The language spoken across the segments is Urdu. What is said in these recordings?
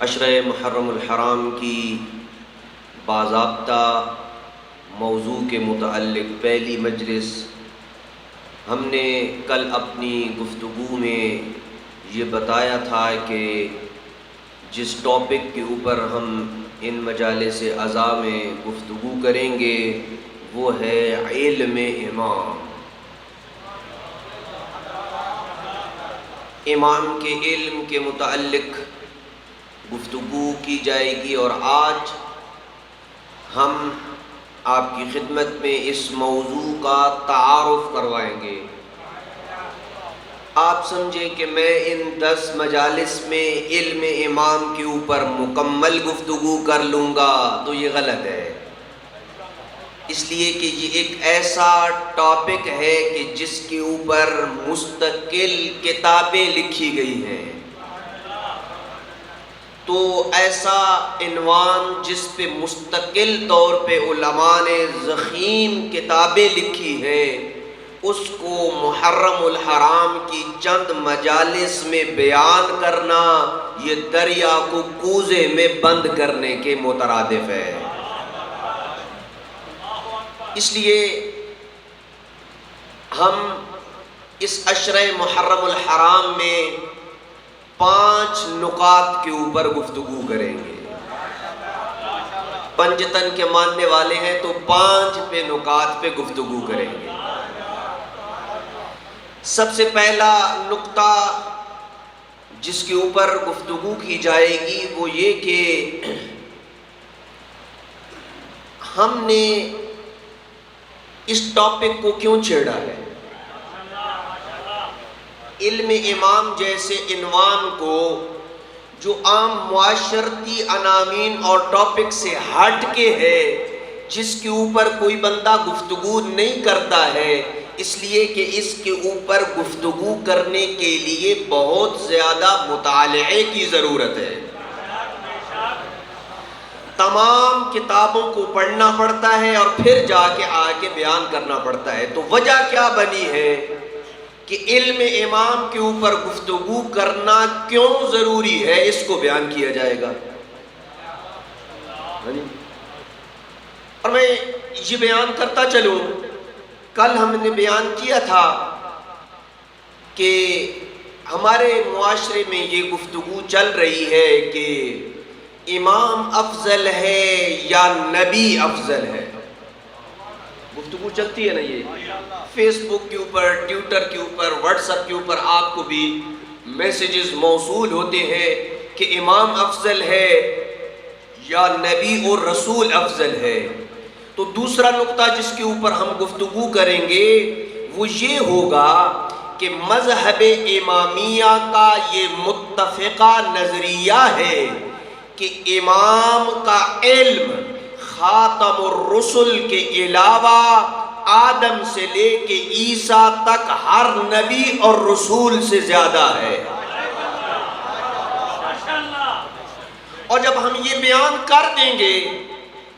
عشرہ محرم الحرام کی باضابطہ موضوع کے متعلق پہلی مجلس ہم نے کل اپنی گفتگو میں یہ بتایا تھا کہ جس ٹاپک کے اوپر ہم ان مجالس اعضاء میں گفتگو کریں گے وہ ہے علم امام. امام کے علم کے متعلق گفتگو کی جائے گی، اور آج ہم آپ کی خدمت میں اس موضوع کا تعارف کروائیں گے. آپ سمجھیں کہ میں ان 10 مجالس میں علم امام کے اوپر مکمل گفتگو کر لوں گا تو یہ غلط ہے، اس لیے کہ یہ ایک ایسا ٹاپک ہے کہ جس کے اوپر مستقل کتابیں لکھی گئی ہیں. تو ایسا عنوان جس پہ مستقل طور پہ علماء نے ضخیم کتابیں لکھی ہیں، اس کو محرم الحرام کی چند مجالس میں بیان کرنا یہ دریا کو کوزے میں بند کرنے کے مترادف ہے. اس لیے ہم اس عشرہ محرم الحرام میں 5 نکات کے اوپر گفتگو کریں گے. پنجتن کے ماننے والے ہیں تو 5 نکات پہ گفتگو کریں گے. سب سے پہلا نقطہ جس کے اوپر گفتگو کی جائے گی وہ یہ کہ ہم نے اس ٹاپک کو کیوں چھیڑا ہے. علم امام جیسے عنوان کو جو عام معاشرتی عناوین اور ٹاپک سے ہٹ کے ہے، جس کے اوپر کوئی بندہ گفتگو نہیں کرتا ہے، اس لیے کہ اس کے اوپر گفتگو کرنے کے لیے بہت زیادہ مطالعے کی ضرورت ہے. تمام کتابوں کو پڑھنا پڑتا ہے اور پھر جا کے آگے بیان کرنا پڑتا ہے. تو وجہ کیا بنی ہے کہ علم امام کے اوپر گفتگو کرنا کیوں ضروری ہے، اس کو بیان کیا جائے گا. اور میں یہ بیان کرتا چلوں، کل ہم نے بیان کیا تھا کہ ہمارے معاشرے میں یہ گفتگو چل رہی ہے کہ امام افضل ہے یا نبی افضل ہے. گفتگو چلتی ہے نا، یہ فیس بک کے اوپر، ٹویٹر کے اوپر، واٹس ایپ کے اوپر آپ کو بھی میسیجز موصول ہوتے ہیں کہ امام افضل ہے یا نبی اور رسول افضل ہے. تو دوسرا نقطہ جس کے اوپر ہم گفتگو کریں گے وہ یہ ہوگا کہ مذہب امامیہ کا یہ متفقہ نظریہ ہے کہ امام کا علم خاتم الرسل کے علاوہ آدم سے لے کے عیسیٰ تک ہر نبی اور رسول سے زیادہ ہے. اور جب ہم یہ بیان کر دیں گے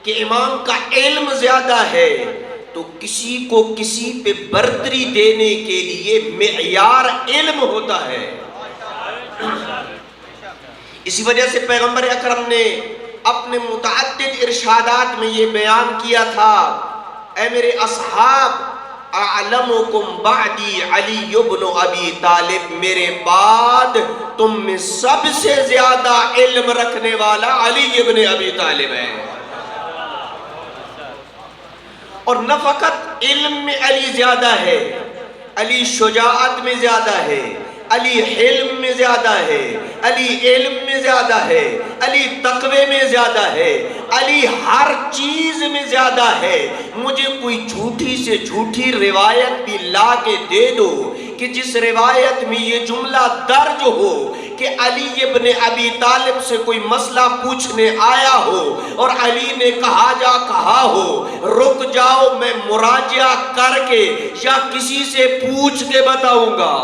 کہ امام کا علم زیادہ ہے تو کسی کو کسی پہ برتری دینے کے لیے معیار علم ہوتا ہے. اسی وجہ سے پیغمبر اکرم نے اپنے متعدد ارشادات میں یہ بیان کیا تھا، اے میرے اصحاب، اعلمکم بعدی علی ابن ابی طالب، میرے بعد تم میں سب سے زیادہ علم رکھنے والا علی ابن ابی طالب ہے. اور نہ فقط علم میں علی زیادہ ہے، علی شجاعت میں زیادہ ہے، علی حلم میں زیادہ ہے، علی علم میں زیادہ ہے، علی تقوی میں زیادہ ہے، علی ہر چیز میں زیادہ ہے. مجھے کوئی جھوٹی سے جھوٹی روایت بھی لا کے دے دو کہ جس روایت میں یہ جملہ درج ہو کہ علی ابن ابی طالب سے کوئی مسئلہ پوچھنے آیا ہو اور علی نے کہا ہو رک جاؤ میں مراجعہ کر کے یا کسی سے پوچھ کے بتاؤں گا.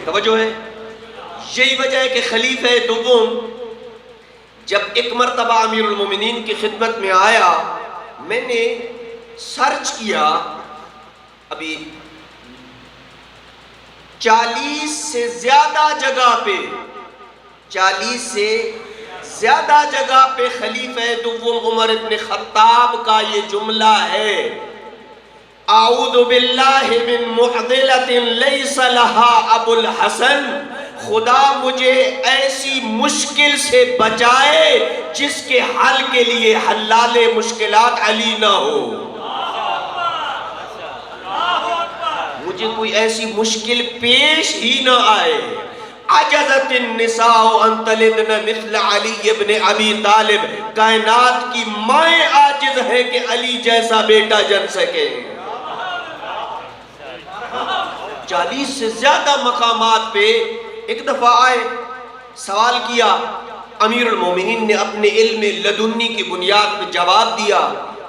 توجہ ہے. یہی وجہ ہے کہ خلیفہ دوم جب ایک مرتبہ امیر المومنین کی خدمت میں آیا میں نے سرچ کیا، ابھی 40 سے زیادہ جگہ پہ خلیفہ دوم عمر ابن خطاب کا یہ جملہ ہے، اعوذ باللہ من معضلۃ لیس لہا ابو الحسن، خدا مجھے ایسی مشکل سے بچائے جس کے حل کے لیے حلال مشکلات علی نہ ہو۔ مجھے کوئی ایسی مشکل پیش ہی نہ آئے۔ عجزت النساء ان تلدن مثل علی ابن ابی طالب، کائنات کی مائیں عاجز ہیں کہ علی جیسا بیٹا جن سکے۔ 40 سے زیادہ مقامات پہ ایک دفعہ آئے، سوال کیا، امیر المومنین نے اپنے علم لدنی کی بنیاد پہ جواب دیا۔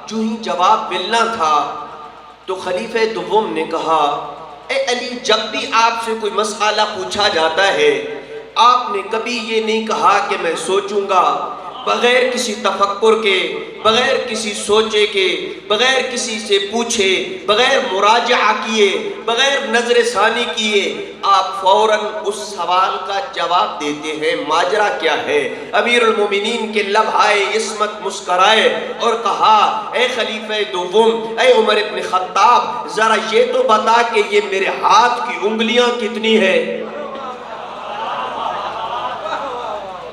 جو ہی جواب ملنا تھا تو خلیفہ دوم نے کہا، اے علی، جب بھی آپ سے کوئی مسئلہ پوچھا جاتا ہے آپ نے کبھی یہ نہیں کہا کہ میں سوچوں گا، بغیر کسی تفکر کے، بغیر کسی سوچے کے، بغیر کسی سے پوچھے، بغیر مراجعہ کیے، بغیر نظر ثانی کیے آپ فوراً اس سوال کا جواب دیتے ہیں۔ ماجرا کیا ہے؟ امیر المومنین کے لبھائے عصمت مسکرائے اور کہا، اے خلیفہ دوم، اے عمر ابن خطاب، ذرا یہ تو بتا کہ یہ میرے ہاتھ کی انگلیاں کتنی ہے؟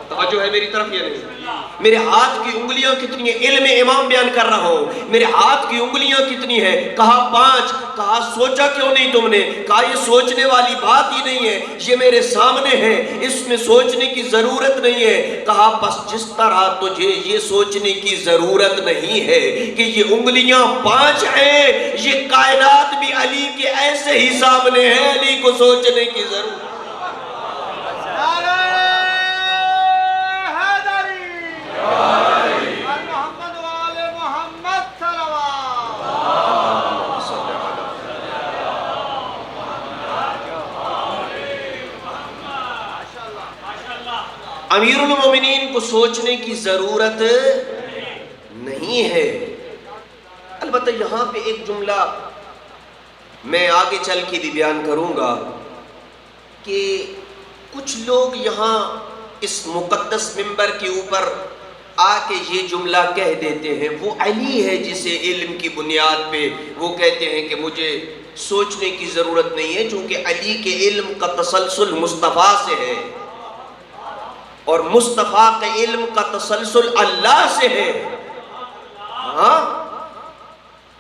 توجہ ہے میری طرف یا نہیں؟ میرے ہاتھ کی انگلیاں کتنی ہیں؟ علم امام بیان کر رہا ہوں، میرے ہاتھ کی انگلیاں کتنی ہیں؟ کہا 5۔ کہا سوچا کیوں نہیں تم نے؟ کہا یہ سوچنے والی بات ہی نہیں ہے، یہ میرے سامنے ہے، اس میں سوچنے کی ضرورت نہیں ہے۔ کہا بس جس طرح تجھے یہ سوچنے کی ضرورت نہیں ہے کہ یہ انگلیاں 5 ہیں، یہ کائنات بھی علی کے ایسے ہی سامنے ہے، علی کو سوچنے کی ضرورت۔ امیر المومنین کو سوچنے کی ضرورت نہیں ہے۔ البتہ یہاں پہ ایک جملہ میں آگے چل کے بھی بیان کروں گا کہ کچھ لوگ یہاں اس مقدس منبر کے اوپر آ کے یہ جملہ کہہ دیتے ہیں، وہ علی ہے جسے علم کی بنیاد پہ وہ کہتے ہیں کہ مجھے سوچنے کی ضرورت نہیں ہے، چونکہ علی کے علم کا تسلسل مصطفیٰ سے ہے اور مصطفیٰ کے علم کا تسلسل اللہ سے ہے۔ ہاں،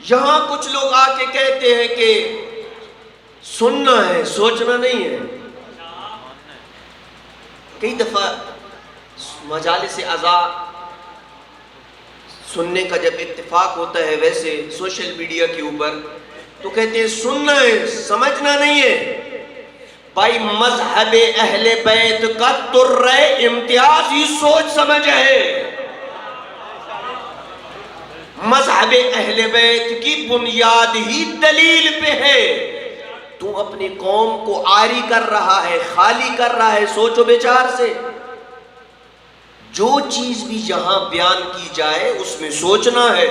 یہاں کچھ لوگ آ کے کہتے ہیں کہ سننا ہے، سوچنا نہیں ہے۔ کئی دفعہ مجالس عزا سننے کا جب اتفاق ہوتا ہے ویسے سوشل میڈیا کے اوپر، تو کہتے ہیں سننا ہے، سمجھنا نہیں ہے۔ بھائی مذہب اہل بیت کا ترہ امتیاز ہی سوچ سمجھ ہے۔ مذہب اہل بیت کی بنیاد ہی دلیل پہ ہے۔ تو اپنی قوم کو عاری کر رہا ہے، خالی کر رہا ہے سوچ و بچار سے۔ جو چیز بھی یہاں بیان کی جائے اس میں سوچنا ہے،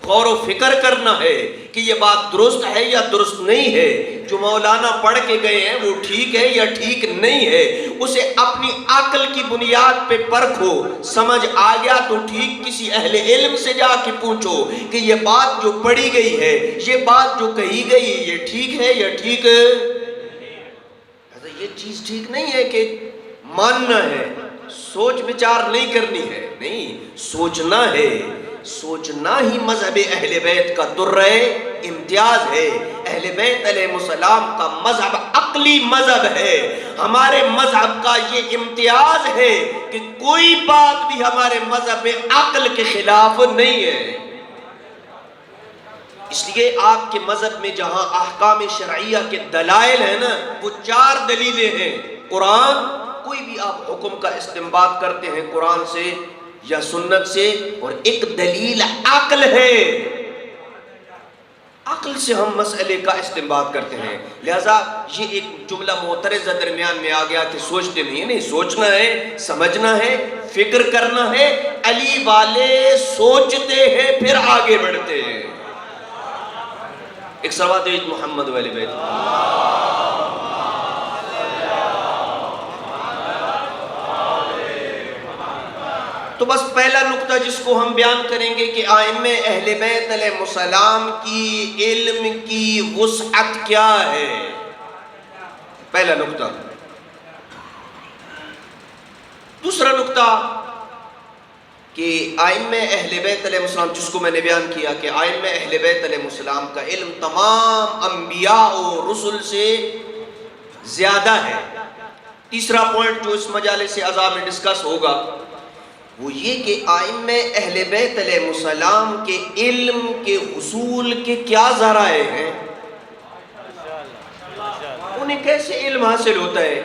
غور و فکر کرنا ہے کہ یہ بات درست ہے یا درست نہیں ہے۔ جو مولانا پڑھ کے گئے ہیں وہ ٹھیک ہے یا ٹھیک نہیں ہے، اسے اپنی عقل کی بنیاد پہ پرکھو، سمجھ آ گیا تو ٹھیک، کسی اہل علم سے جا کے پوچھو کہ یہ بات جو پڑھی گئی ہے، یہ بات جو کہی گئی ہے، یہ ٹھیک ہے یا ٹھیک ہے؟ یہ چیز ٹھیک نہیں ہے کہ ماننا ہے، سوچ بچار نہیں کرنی ہے، نہیں، سوچنا ہے۔ سوچنا ہی مذہب اہل بیت کا درہ امتیاز ہے۔ اہل بیت علیہ السلام کا مذہب عقلی مذہب ہے۔ ہمارے مذہب کا یہ امتیاز ہے کہ کوئی بات بھی ہمارے مذہب میں عقل کے خلاف نہیں ہے۔ اس لیے آپ کے مذہب میں جہاں احکام شرعیہ کے دلائل ہیں نا، وہ 4 دلیلیں ہیں۔ قرآن، کوئی بھی آپ حکم کا استنباط کرتے ہیں قرآن سے یا سنت سے، اور ایک دلیل عقل ہے۔ عقل سے ہم مسئلے کا استنباط کرتے ہیں. لہذا یہ ایک جملہ معترضہ درمیان میں آ گیا کہ سوچتے نہیں سوچنا ہے، سمجھنا ہے، فکر کرنا ہے. علی والے سوچتے ہیں پھر آگے بڑھتے ہیں. ایک صلوات محمد والے بیت. تو بس پہلا نقطہ جس کو ہم بیان کریں گے کہ ائمہ اہل بیت علیہ السلام کی علم کی وسعت کیا ہے. پہلا نقطہ. دوسرا نقطہ کہ ائمہ اہل بیت علیہ السلام، جس کو میں نے بیان کیا کہ ائمہ اہل بیت علیہ السلام کا علم تمام انبیاء و رسل سے زیادہ ہے. تیسرا پوائنٹ جو اس مجالس اعضاء میں ڈسکس ہوگا وہ یہ کہ ائمہ اہل بیت علیہ السلام کے علم کے حصول کے کیا ذرائع ہیں، انہیں کیسے علم حاصل ہوتا ہے.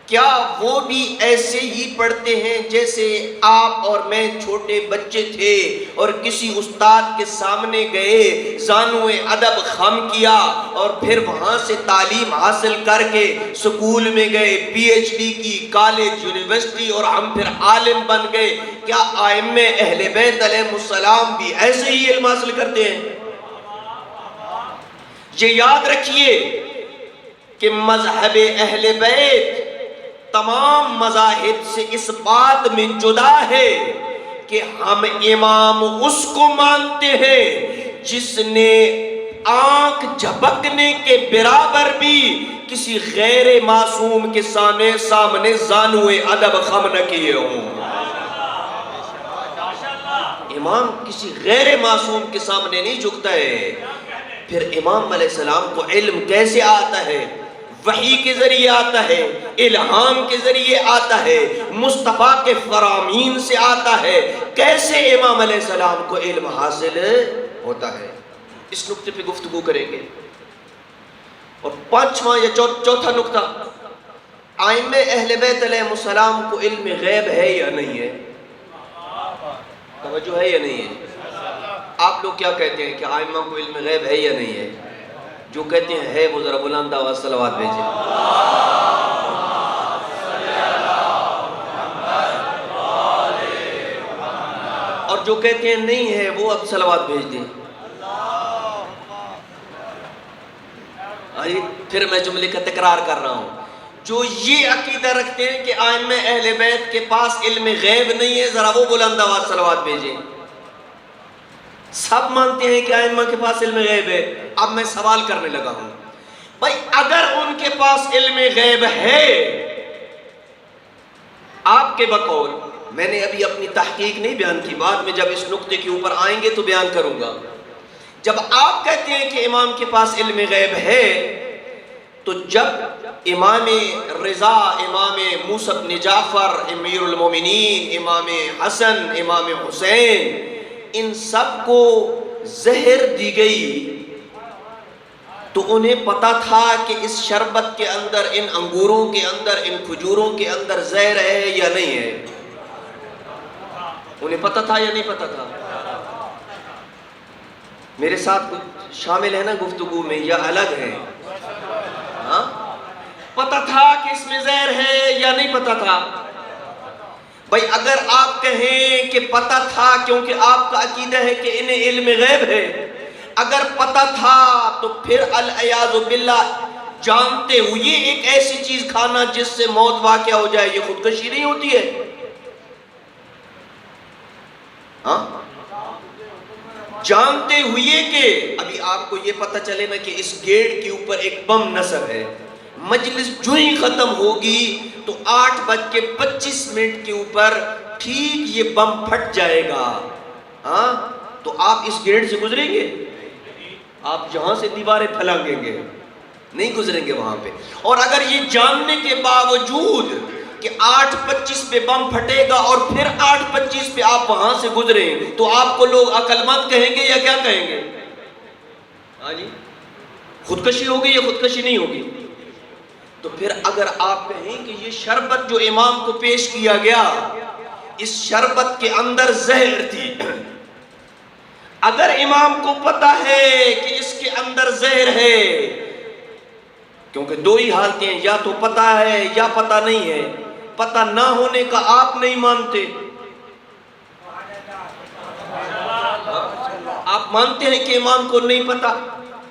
کیا وہ بھی ایسے ہی پڑھتے ہیں جیسے آپ اور میں چھوٹے بچے تھے اور کسی استاد کے سامنے گئے، زانو ادب خم کیا اور پھر وہاں سے تعلیم حاصل کر کے سکول میں گئے، پی ایچ ڈی کی، کالج، یونیورسٹی، اور ہم پھر عالم بن گئے؟ کیا ائمہ اہل بیت علیہ السلام بھی ایسے ہی علم حاصل کرتے ہیں؟ یہ یاد رکھیے کہ مذہب اہل بیت تمام مذاہب سے اس بات میں جدا ہے کہ ہم امام اس کو مانتے ہیں جس نے آنکھ جھپکنے کے برابر بھی کسی غیر معصوم کے سامنے زانو ادب خم نہ کیے ہوں. امام کسی غیر معصوم کے سامنے نہیں جھکتا ہے. پھر امام علیہ السلام کو علم کیسے آتا ہے؟ وحی کے ذریعے آتا ہے، الہام کے ذریعے آتا ہے، مصطفیٰ کے فرامین سے آتا ہے. کیسے امام علیہ السلام کو علم حاصل ہوتا ہے، اس نقطے پہ گفتگو کریں گے. اور پانچواں یا چوتھا نقطہ، ائمہ اہل بیت علیہ السلام کو علم غیب ہے یا نہیں ہے؟ توجہ ہے یا نہیں ہے؟ آپ لوگ کیا کہتے ہیں کہ ائمہ کو علم غیب ہے یا نہیں ہے؟ جو کہتے ہیں ہے وہ ذرا بلند آواز صلوات بھیجیں. اور جو کہتے ہیں نہیں ہے وہ اب صلوات بھیج دیں. پھر میں جملے کا تکرار کر رہا ہوں. جو یہ عقیدہ رکھتے ہیں کہ ائمہ اہل بیت کے پاس علم غیب نہیں ہے، ذرا وہ بلند آواز صلوات بھیجیں. سب مانتے ہیں کہ ائمہ کے پاس علم غیب ہے. اب میں سوال کرنے لگا ہوں، بھائی اگر ان کے پاس علم غیب ہے آپ کے بقول، میں نے ابھی اپنی تحقیق نہیں بیان کی، بعد میں جب اس نقطے کے اوپر آئیں گے تو بیان کروں گا. جب آپ کہتے ہیں کہ امام کے پاس علم غیب ہے، تو جب امام رضا، امام موسیٰ بن جعفر، امیر المومنین، امام حسن، امام حسین، ان سب کو زہر دی گئی تو انہیں پتا تھا کہ اس شربت کے اندر، ان انگوروں کے اندر، ان کھجوروں کے اندر زہر ہے یا نہیں ہے؟ انہیں پتا تھا یا نہیں پتا تھا؟ میرے ساتھ کچھ شامل ہے نا گفتگو میں یا الگ ہے؟ ہاں، پتا تھا کہ اس میں زہر ہے یا نہیں پتا تھا؟ بھائی اگر آپ کہیں کہ پتا تھا کیونکہ آپ کا عقیدہ ہے کہ انہیں علم غیب ہے، اگر پتا تھا تو پھر العیاذ باللہ جانتے ہوئے ایک ایسی چیز کھانا جس سے موت واقع ہو جائے، یہ خودکشی نہیں ہوتی ہے؟ ہاں، جانتے ہوئے کہ ابھی آپ کو یہ پتا چلے نا کہ اس گیٹ کے اوپر ایک بم نصب ہے، مجلس جو ہی ختم ہوگی تو 8:25 کے اوپر ٹھیک یہ بم پھٹ جائے گا، ہاں، تو آپ اس گیٹ سے گزریں گے؟ آپ جہاں سے دیواریں پھلانگیں گے، نہیں گزریں گے وہاں پہ. اور اگر یہ جاننے کے باوجود کہ 8:25 پہ بم پھٹے گا اور پھر 8:25 پہ آپ وہاں سے گزریں تو آپ کو لوگ عقل مند کہیں گے یا کیا کہیں گے؟ ہاں جی، خودکشی ہوگی یا خودکشی نہیں ہوگی؟ تو پھر اگر آپ کہیں کہ یہ شربت جو امام کو پیش کیا گیا، اس شربت کے اندر زہر تھی، اگر امام کو پتا ہے کہ اس کے اندر زہر ہے. کیونکہ دو ہی حالتیں ہیں، یا تو پتہ ہے یا پتہ نہیں ہے. پتہ نہ ہونے کا آپ نہیں مانتے، آپ مانتے ہیں کہ امام کو نہیں پتہ.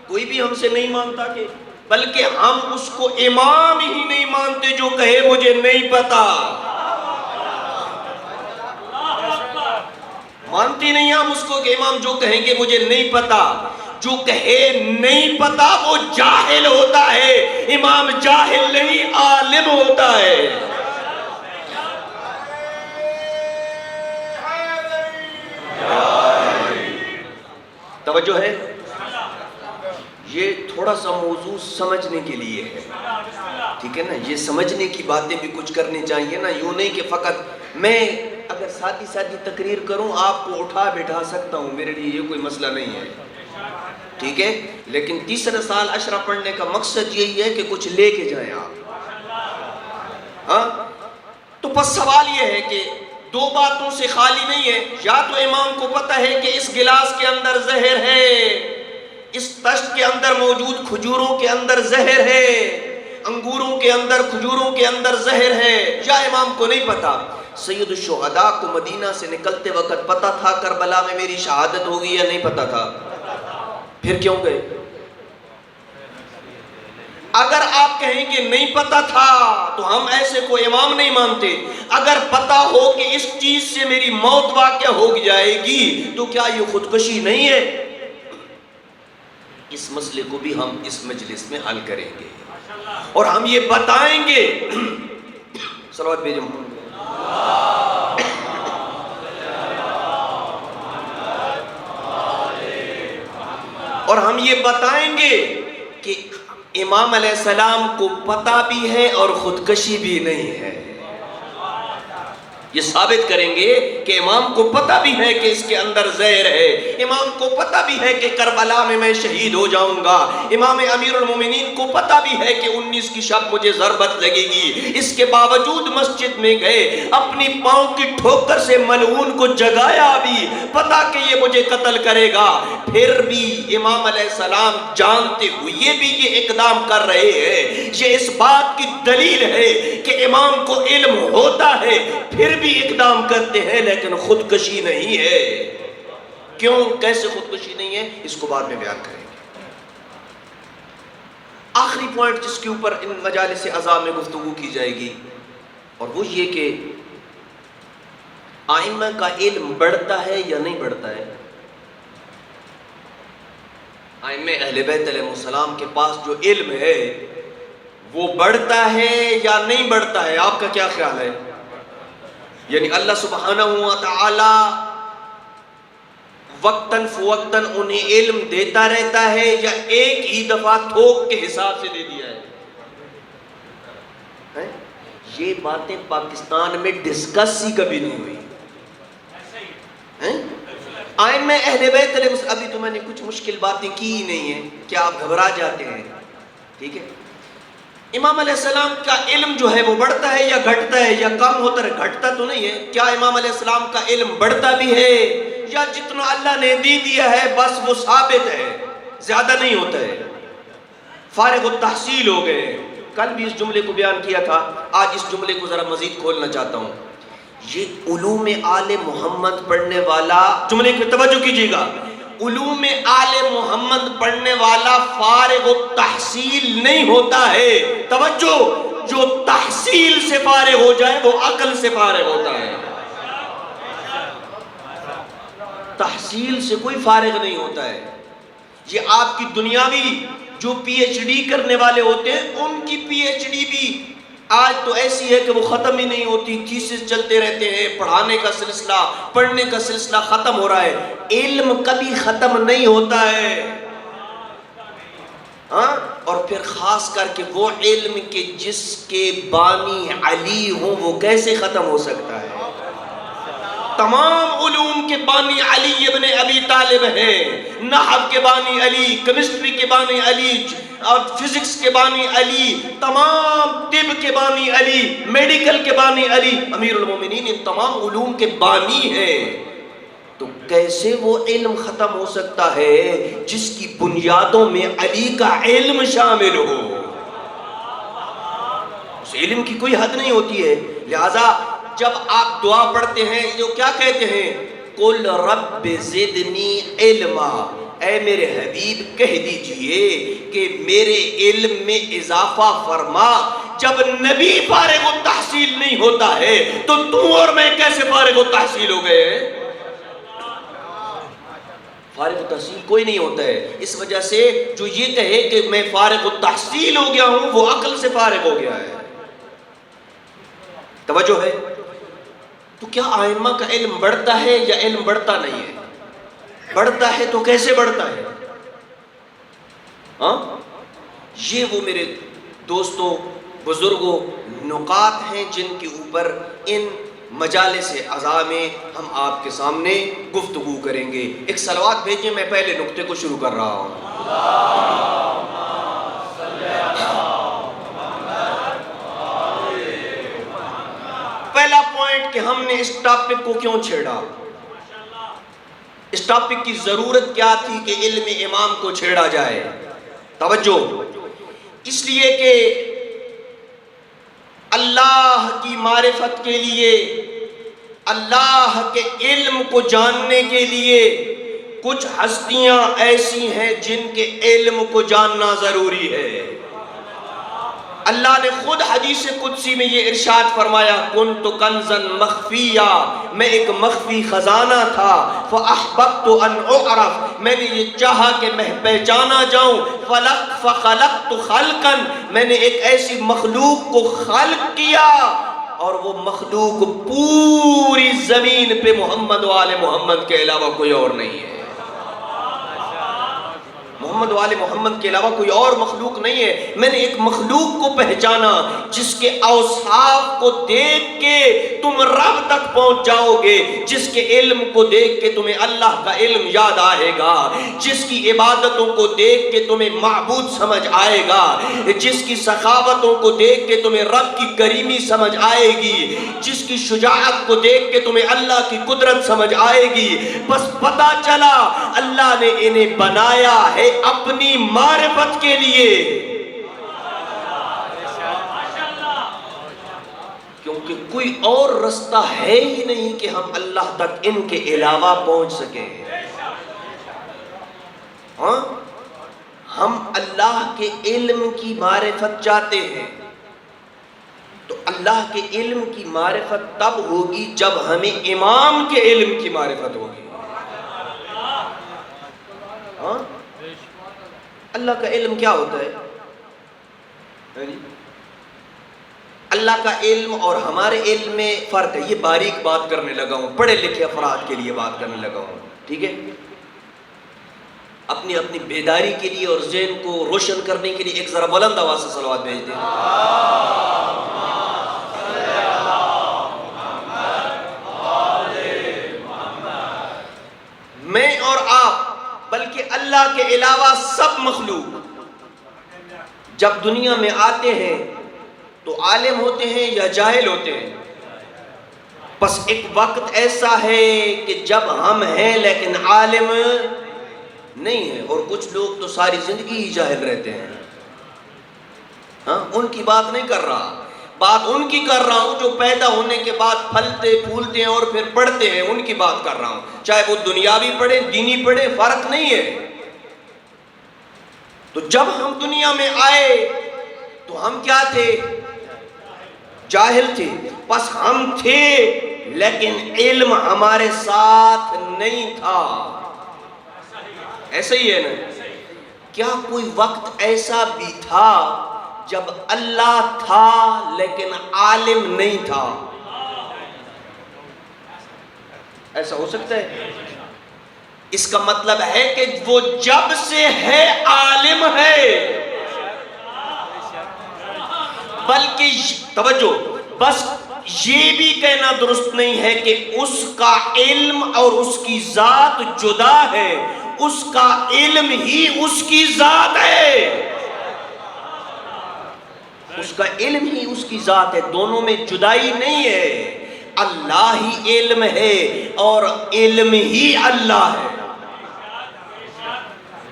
کوئی بھی ہم سے نہیں مانتا کہ، بلکہ ہم اس کو امام ہی نہیں مانتے جو کہے مجھے نہیں پتہ. مانتے نہیں ہم اس کو کہ امام جو کہیں گے مجھے نہیں پتہ. جو کہے نہیں پتہ وہ جاہل ہوتا ہے. امام جاہل نہیں، عالم ہوتا ہے. توجہ ہے؟ یہ تھوڑا سا موضوع سمجھنے کے لیے ہے، ٹھیک ہے نا. یہ سمجھنے کی باتیں بھی کچھ کرنی چاہیے نا. یوں نہیں کہ فقط میں اگر سادی تقریر کروں آپ کو اٹھا بٹھا سکتا ہوں، میرے لیے یہ کوئی مسئلہ نہیں ہے، ٹھیک ہے. لیکن تیسرا سال عشرہ پڑھنے کا مقصد یہی ہے کہ کچھ لے کے جائیں آپ. ہاں تو بس سوال یہ ہے کہ دو باتوں سے خالی نہیں ہے. یا تو امام کو پتہ ہے کہ اس گلاس کے اندر زہر ہے، اس طشت کے اندر موجود کھجوروں کے اندر زہر ہے، انگوروں کے اندر کھجوروں کے اندر زہر ہے، یا امام کو نہیں پتا. سید الشہداء کو مدینہ سے نکلتے وقت پتا تھا کربلا میں میری شہادت ہوگی یا نہیں پتا تھا؟ پھر کیوں گئے؟ اگر آپ کہیں کہ نہیں پتا تھا تو ہم ایسے کو امام نہیں مانتے. اگر پتا ہو کہ اس چیز سے میری موت واقع ہو جائے گی تو کیا یہ خودکشی نہیں ہے؟ اس مسئلے کو بھی ہم اس مجلس میں حل کریں گے اور ہم یہ بتائیں گے. صلوات بھیجیں محمد. اور ہم یہ بتائیں گے کہ امام علیہ السلام کو پتہ بھی ہے اور خودکشی بھی نہیں ہے. یہ ثابت کریں گے کہ امام کو پتہ بھی ہے کہ اس کے اندر زہر ہے. امام کو پتہ بھی ہے کہ کربلا میں میں شہید ہو جاؤں گا. امام امیر المومنین کو پتہ بھی ہے کہ 19 کی شب مجھے ضربت لگے گی. اس کے باوجود مسجد میں گئے، اپنی پاؤں کی ٹھوکر سے ملعون کو جگایا بھی، پتہ کہ یہ مجھے قتل کرے گا. پھر بھی امام علیہ السلام جانتے ہوئے بھی یہ اقدام کر رہے ہیں. یہ اس بات کی دلیل ہے کہ امام کو علم ہوتا ہے پھر بھی اقدام کرتے ہیں، لیکن خودکشی نہیں ہے. کیوں؟ کیسے خودکشی نہیں ہے؟ اس کو بعد میں بیان کریں گے. آخری پوائنٹ جس کے اوپر ان مجالس عظام میں گفتگو کی جائے گی، اور وہ یہ کہ ائمہ کا علم بڑھتا ہے یا نہیں بڑھتا ہے؟ ائمہ اہل بیت علیہ السلام کے پاس جو علم ہے وہ بڑھتا ہے یا نہیں بڑھتا ہے؟ آپ کا کیا خیال ہے؟ یعنی اللہ سبحانہ و تعالی وقتاً فوقتاً انہیں علم دیتا رہتا ہے یا ایک ہی دفعہ تھوک کے حساب سے دے دیا ہے؟ یہ باتیں پاکستان میں ڈسکس ہی کبھی نہیں ہوئی. ائمہ اہل بیت علیہ السلام، ابھی تو میں نے کچھ مشکل باتیں کی ہی نہیں ہیں، کیا آپ گھبرا جاتے ہیں؟ ٹھیک ہے. امام علیہ السلام کا علم جو ہے وہ بڑھتا ہے یا گھٹتا ہے یا کم ہوتا ہے؟ گھٹتا تو نہیں ہے. کیا امام علیہ السلام کا علم بڑھتا بھی ہے یا جتنا اللہ نے دے دیا ہے بس وہ ثابت ہے، زیادہ نہیں ہوتا ہے؟ فارغ التحصیل ہو گئے. کل بھی اس جملے کو بیان کیا تھا، آج اس جملے کو ذرا مزید کھولنا چاہتا ہوں. یہ علوم آل محمد پڑھنے والا، جملے کی توجہ کیجیے گا، علوم آل محمد پڑھنے والا فارغ التحصیل نہیں ہوتا ہے. توجہ، جو تحصیل سے فارغ ہو جائے وہ عقل سے فارغ ہوتا ہے. تحصیل سے کوئی فارغ نہیں ہوتا ہے. یہ آپ کی دنیاوی جو پی ایچ ڈی کرنے والے ہوتے ہیں ان کی پی ایچ ڈی بھی آج تو ایسی ہے کہ وہ ختم ہی نہیں ہوتی. تھیسس چلتے رہتے ہیں، پڑھانے کا سلسلہ، پڑھنے کا سلسلہ ختم ہو رہا ہے. علم کبھی ختم نہیں ہوتا ہے. اور پھر خاص کر کے وہ علم کے جس کے بانی علی ہوں وہ کیسے ختم ہو سکتا ہے؟ تمام علوم کے بانی علی ابن ابی طالب ہیں. نحو کے بانی علی، کیمسٹری کے بانی علی، اور فزکس کے بانی علی، تمام طب کے بانی علی، میڈیکل کے بانی علی. امیر المومنین ان تمام علوم کے بانی ہیں. تو کیسے وہ علم ختم ہو سکتا ہے جس کی بنیادوں میں علی کا علم شامل ہو؟ اس علم کی کوئی حد نہیں ہوتی ہے. لہذا جب آپ دعا پڑھتے ہیں جو کیا کہتے ہیں؟ قل رب زدنی علما، اے میرے حبیب کہہ دیجئے کہ میرے علم میں اضافہ فرما. جب نبی فارغ التحصیل نہیں ہوتا ہے تو تم اور میں کیسے فارغ التحصیل ہو گئے ہیں؟ فارغ التحصیل کوئی نہیں ہوتا ہے. اس وجہ سے جو یہ کہے کہ میں فارغ التحصیل ہو گیا ہوں وہ عقل سے فارغ ہو گیا ہے. توجہ ہے؟ تو کیا ائمہ کا علم بڑھتا ہے یا علم بڑھتا نہیں ہے؟ بڑھتا ہے تو کیسے بڑھتا ہے؟ ہاں یہ وہ میرے دوستوں بزرگوں نکات ہیں جن کے اوپر ان مجالس عزا میں ہم آپ کے سامنے گفتگو کریں گے. ایک صلوات بھیجیں، میں پہلے نقطے کو شروع کر رہا ہوں. پہلا پوائنٹ کہ ہم نے اس ٹاپک کو کیوں چھیڑا، اس ٹاپک کی ضرورت کیا تھی کہ علم امام کو چھیڑا جائے. توجہ، اس لیے کہ اللہ کی معرفت کے لیے، اللہ کے علم کو جاننے کے لیے کچھ ہستیاں ایسی ہیں جن کے علم کو جاننا ضروری ہے. اللہ نے خود حدیث قدسی میں یہ ارشاد فرمایا، کنت کنزا مخفیا، میں ایک مخفی خزانہ تھا، فاحببت ان اعرف، میں نے یہ چاہا کہ میں پہچانا جاؤں، فخلقت خلقا، میں نے ایک ایسی مخلوق کو خلق کیا اور وہ مخلوق پوری زمین پہ محمد و آل محمد کے علاوہ کوئی اور نہیں ہے. محمد و آل محمد کے علاوہ کوئی اور مخلوق نہیں ہے. میں نے ایک مخلوق کو پہچانا جس کے اوصاف کو دیکھ کے تم رب تک پہنچ جاؤ گے، جس کے علم کو دیکھ کے تمہیں اللہ کا علم یاد آئے گا، جس کی عبادتوں کو دیکھ کے تمہیں معبود سمجھ آئے گا، جس کی سخاوتوں کو دیکھ کے تمہیں رب کی کریمی سمجھ آئے گی، جس کی شجاعت کو دیکھ کے تمہیں اللہ کی قدرت سمجھ آئے گی. بس پتہ چلا اللہ نے انہیں بنایا ہے اپنی معرفت کے لیے، کیونکہ کوئی اور رستہ ہے ہی نہیں کہ ہم اللہ تک ان کے علاوہ پہنچ سکیں. ہاں ہم اللہ کے علم کی معرفت چاہتے ہیں تو اللہ کے علم کی معرفت تب ہوگی جب ہمیں امام کے علم کی معرفت ہوگی. ہاں اللہ کا علم کیا ہوتا ہے؟ اللہ کا علم اور ہمارے علم میں فرق ہے. یہ باریک بات کرنے لگا ہوں، پڑھے لکھے افراد کے لیے بات کرنے لگا ہوں، ٹھیک ہے؟ اپنی اپنی بیداری کے لیے اور ذہن کو روشن کرنے کے لیے ایک ذرا بلند آواز سے صلوات بھیج دیں. میں اور آپ بلکہ اللہ کے علاوہ سب مخلوق جب دنیا میں آتے ہیں تو عالم ہوتے ہیں یا جاہل ہوتے ہیں؟ بس ایک وقت ایسا ہے کہ جب ہم ہیں لیکن عالم نہیں ہیں، اور کچھ لوگ تو ساری زندگی ہی جاہل رہتے ہیں. ہاں ان کی بات نہیں کر رہا، بات ان کی کر رہا ہوں جو پیدا ہونے کے بعد پھلتے پھولتے ہیں اور پھر پڑھتے ہیں، ان کی بات کر رہا ہوں. چاہے وہ دنیاوی پڑھے دینی پڑھے، فرق نہیں ہے. تو جب ہم دنیا میں آئے تو ہم کیا تھے؟ جاہل تھے. بس ہم تھے لیکن علم ہمارے ساتھ نہیں تھا. ایسا ہی ہے نا؟ کیا کوئی وقت ایسا بھی تھا جب اللہ تھا لیکن عالم نہیں تھا؟ ایسا ہو سکتا ہے؟ اس کا مطلب ہے کہ وہ جب سے ہے عالم ہے، بلکہ توجہ، بس یہ بھی کہنا درست نہیں ہے کہ اس کا علم اور اس کی ذات جدا ہے. اس کا علم ہی اس کی ذات ہے، اس کا علم ہی اس کی ذات ہے، دونوں میں جدائی نہیں ہے. اللہ ہی علم ہے اور علم ہی اللہ ہے۔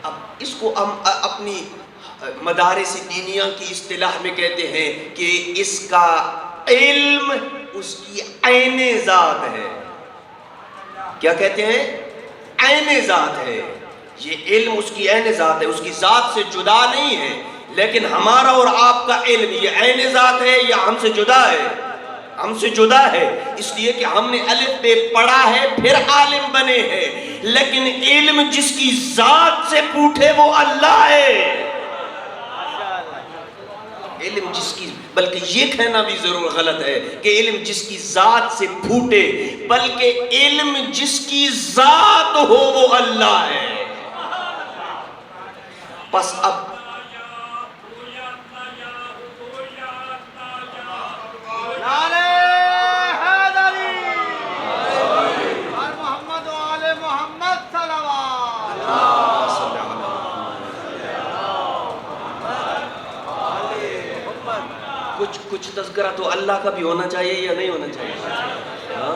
اب اس کو ہم اپنی مدارس دینیہ کی اصطلاح میں کہتے ہیں کہ اس کا علم اس کی عین ذات ہے۔ کیا کہتے ہیں؟ عین ذات ہے۔ یہ علم اس کی عین ذات ہے، اس کی ذات سے جدا نہیں ہے۔ لیکن ہمارا اور آپ کا علم یہ عین ذات ہے یا ہم سے جدا ہے؟ ہم سے جدا ہے، اس لیے کہ ہم نے الف بے پڑھا ہے پھر عالم بنے ہیں، لیکن علم جس کی ذات سے پوٹھے وہ اللہ ہے۔ علم جس کی، بلکہ یہ کہنا بھی ضرور غلط ہے کہ علم جس کی ذات سے پھوٹے، بلکہ علم جس کی ذات ہو وہ اللہ ہے۔ پس اب کچھ تذکرہ تو اللہ کا بھی ہونا چاہیے یا نہیں ہونا چاہیے؟ ہاں؟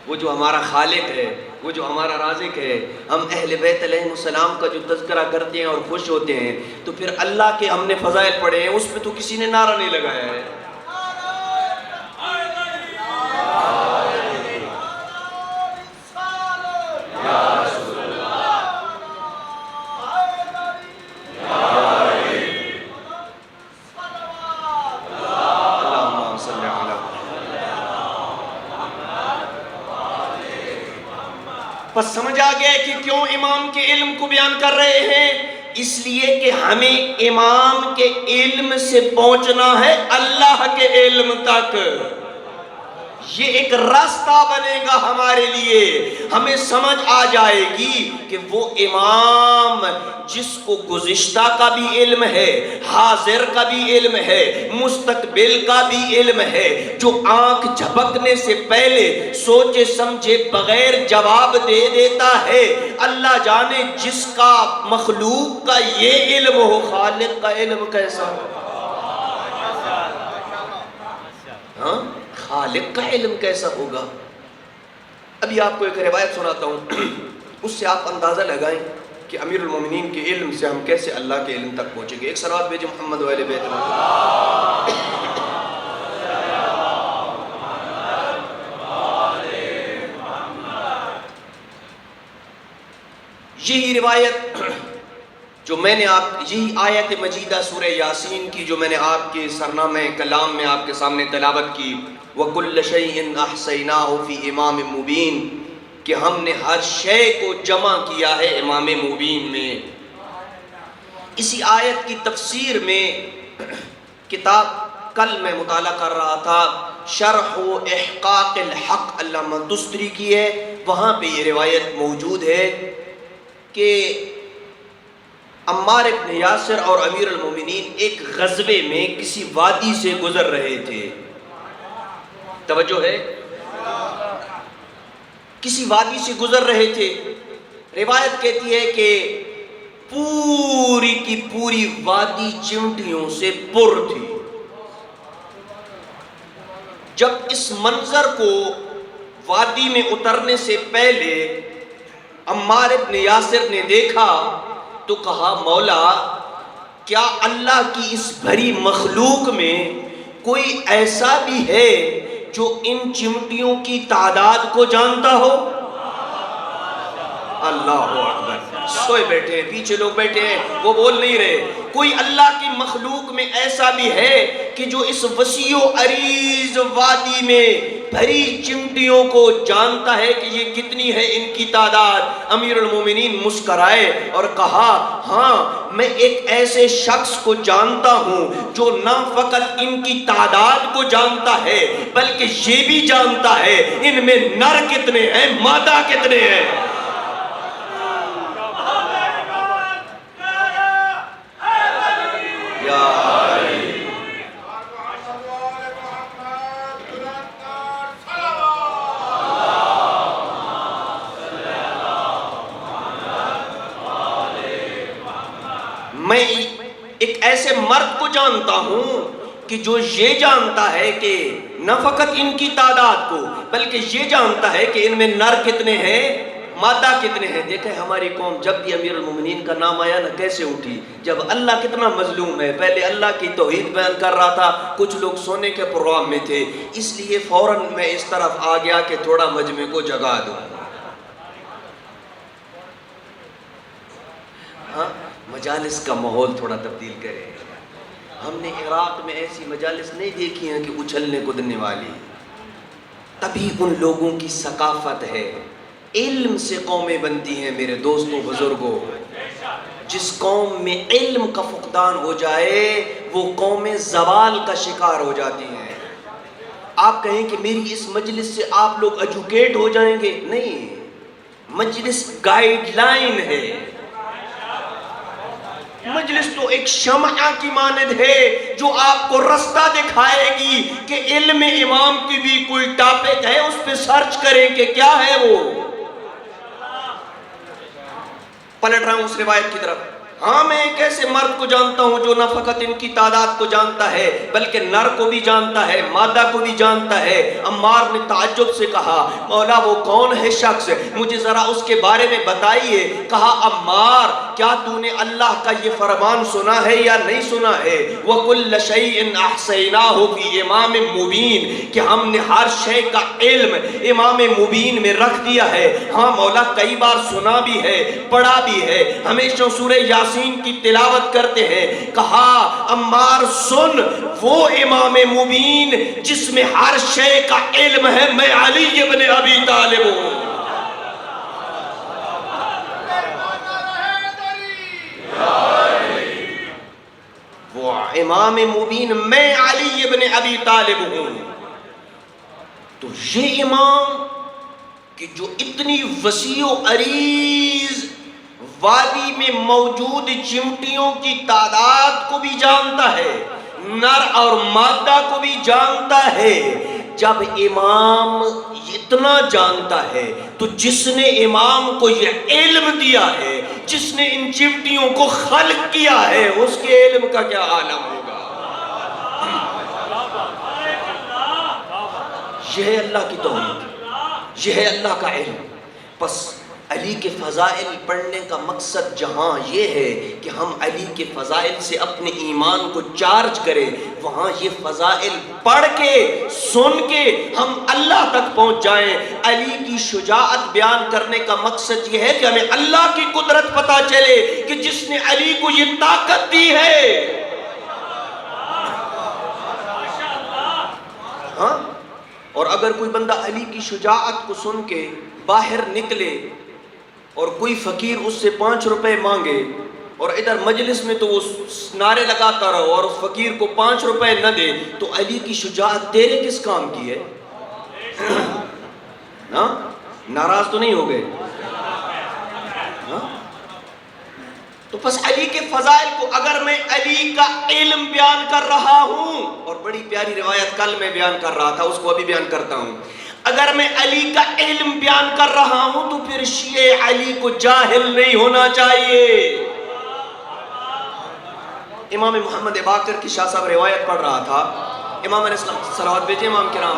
وہ جو ہمارا خالق ہے، وہ جو ہمارا رازق ہے، ہم اہل بیت علیہ السلام کا جو تذکرہ کرتے ہیں اور خوش ہوتے ہیں، تو پھر اللہ کے ہم نے فضائل پڑھے ہیں، اس پہ تو کسی نے نعرہ نہیں لگایا ہے۔ بس سمجھ آ گیا کہ کیوں امام کے علم کو بیان کر رہے ہیں؟ اس لیے کہ ہمیں امام کے علم سے پہنچنا ہے اللہ کے علم تک۔ یہ ایک راستہ بنے گا ہمارے لیے، ہمیں سمجھ آ جائے گی کہ وہ امام جس کو گزشتہ کا بھی علم ہے، حاضر کا بھی علم ہے، مستقبل کا بھی علم ہے، جو آنکھ جھپکنے سے پہلے سوچے سمجھے بغیر جواب دے دیتا ہے۔ اللہ جانے جس کا مخلوق کا یہ علم ہو، خالق کا علم کیسا ہو؟ ہاں؟ خالق کا علم کیسا ہوگا؟ ابھی آپ کو ایک روایت سناتا ہوں، اس سے آپ اندازہ لگائیں کہ امیر المومنین کے علم سے ہم کیسے اللہ کے علم تک پہنچیں گے۔ ایک صلوات بھیجیں محمد و اہل بیت میں۔ یہی روایت جو میں نے یہی آیت مجیدہ سورہ یاسین کی جو میں نے آپ کے سرنامہ کلام میں آپ کے سامنے تلاوت کی، وَكُلَّ شَيْءٍ أَحْصَيْنَاهُ فِي إِمَامٍ مُبِينٍ، کہ ہم نے ہر شے کو جمع کیا ہے امام مبین میں۔ اسی آیت کی تفسیر میں کتاب کل میں مطالعہ کر رہا تھا، شرح و احقاق الحق علامہ دستری کی ہے، وہاں پہ یہ روایت موجود ہے کہ عمار ابن یاسر اور امیر المومنین ایک غزوے میں کسی وادی سے گزر رہے تھے۔ توجہ ہے؟ کسی وادی سے گزر رہے تھے۔ روایت کہتی ہے کہ پوری کی پوری وادی چیونٹیوں سے پر تھی۔ جب اس منظر کو وادی میں اترنے سے پہلے عمار ابن یاسر نے دیکھا تو کہا، مولا کیا اللہ کی اس بھری مخلوق میں کوئی ایسا بھی ہے جو ان چمٹیوں کی تعداد کو جانتا ہو؟ اللہ اکبر۔ سوئے بیٹھے ہیں، پیچھے لوگ بیٹھے ہیں، وہ بول نہیں رہے۔ کوئی اللہ کی مخلوق میں ایسا بھی ہے کہ جو اس وسیع و عریض وادی میں بھری چمٹیوں کو جانتا ہے کہ یہ کتنی ہے ان کی تعداد؟ امیر المومنین مسکرائے اور کہا، ہاں میں ایک ایسے شخص کو جانتا ہوں جو نہ فقط ان کی تعداد کو جانتا ہے بلکہ یہ بھی جانتا ہے ان میں نر کتنے ہیں، مادہ کتنے ہیں۔ میں ایک ایسے مرد کو جانتا ہوں کہ جو یہ جانتا ہے کہ نہ فقط ان کی تعداد کو بلکہ یہ جانتا ہے کہ ان میں نر کتنے ہیں مادہ کتنے ہیں۔ دیکھیں ہماری قوم جب بھی امیر المومنین کا نام آیا نا کیسے اٹھی، جب اللہ کتنا مظلوم ہے، پہلے اللہ کی توحید بیان کر رہا تھا، کچھ لوگ سونے کے پروگرام میں تھے، اس لیے فوراً میں اس طرف آ گیا کہ تھوڑا مجمع کو جگا دوں۔ ہاں مجالس کا ماحول تھوڑا تبدیل کرے۔ ہم نے عراق میں ایسی مجالس نہیں دیکھی ہیں کہ اچھلنے کودنے والی، تبھی ان لوگوں کی ثقافت ہے۔ علم سے قومیں بنتی ہیں میرے دوستوں بزرگوں، جس قوم میں علم کا فقدان ہو جائے وہ قومیں زوال کا شکار ہو جاتی ہیں۔ آپ کہیں کہ میری اس مجلس سے آپ لوگ ایجوکیٹ ہو جائیں گے، نہیں، مجلس گائیڈ لائن ہے، مجلس تو ایک شمع کی مانند ہے جو آپ کو رستہ دکھائے گی کہ علم امام کی بھی کوئی ٹاپک ہے، اس پہ سرچ کریں کہ کیا ہے وہ۔ پلٹ رہا ہوں اس روایت کی طرف۔ ہاں میں ایک ایسے مرد کو جانتا ہوں جو نہ فقط ان کی تعداد کو جانتا ہے بلکہ نر کو بھی جانتا ہے، مادہ کو بھی جانتا ہے۔ عمار نے تعجب سے کہا مولا وہ کون ہے شخص، مجھے ذرا اس کے بارے میں بتائیے۔ کہا عمار کیا تو نے اللہ کا یہ فرمان سنا ہے یا نہیں سنا ہے، وَكُلَّ شَيْءٍ أَحْصَيْنَاهُ فِي إِمَامٍ مُبِينٍ، کہ ہم نے ہر شے کا علم امام مبین میں رکھ دیا ہے۔ ہاں مولا کئی بار سنا بھی ہے، پڑھا بھی ہے، ہمیشہ سورہ یاسین کی تلاوت کرتے ہیں۔ کہا عمار سن، وہ امام مبین جس میں ہر شے کا علم ہے میں علی ابن ابی طالب ہوں۔ وہ امام مبین میں علی ابن ابی طالب ہوں۔ تو یہ امام کہ جو اتنی وسیع و عریض وادی میں موجود چمٹیوں کی تعداد کو بھی جانتا ہے، نر اور مادہ کو بھی جانتا ہے، جب امام اتنا جانتا ہے تو جس نے امام کو یہ علم دیا ہے، جس نے ان چمٹیوں کو خلق کیا ہے، اس کے علم کا کیا عالم ہوگا۔ یہ ہے اللہ کی توحید، یہ ہے اللہ کا علم۔ پس علی کے فضائل پڑھنے کا مقصد جہاں یہ ہے کہ ہم علی کے فضائل سے اپنے ایمان کو چارج کریں، وہاں یہ فضائل پڑھ کے سن کے ہم اللہ تک پہنچ جائیں۔ علی کی شجاعت بیان کرنے کا مقصد یہ ہے کہ ہمیں اللہ کی قدرت پتہ چلے کہ جس نے علی کو یہ طاقت دی ہے۔ ہاں اور اگر کوئی بندہ علی کی شجاعت کو سن کے باہر نکلے اور کوئی فقیر اس سے 5 روپے مانگے اور ادھر مجلس میں تو وہ نعرے لگاتا رہو اور اس فقیر کو 5 روپے نہ دے، تو علی کی شجاعت تیرے کس کام کی ہے؟ ہاں ناراض تو نہیں ہو گئے؟ تو پس علی کے فضائل کو اگر میں علی کا علم بیان کر رہا ہوں، اور بڑی پیاری روایت کل میں بیان کر رہا تھا، اس کو ابھی بیان کرتا ہوں، اگر میں علی کا علم بیان کر رہا ہوں تو پھر شیعہ علی کو جاہل نہیں ہونا چاہیے۔ امام محمد باقر کی شاہ صاحب روایت پڑھ رہا تھا، امام علیہ السلام صلوات بھیجیں امام کرام۔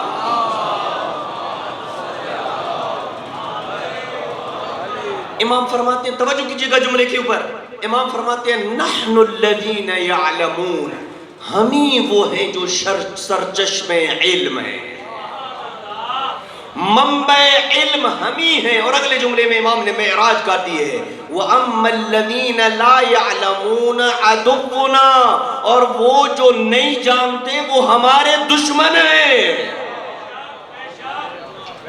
امام فرماتے ہیں، توجہ کیجئے گا جملے کے اوپر، امام فرماتے ہیں نحن الذین یعلمون، ہمیں وہ ہیں جو سرچشمہ علم ہیں، منبع علم ہمیں ہیں۔ اور اگلے جملے میں امام نے معراج کا دی ہے، وَأَمَّا الَّذِينَ لَا يَعْلَمُونَ عَدُوُّنَا، اور وہ جو نہیں جانتے وہ ہمارے دشمن ہیں۔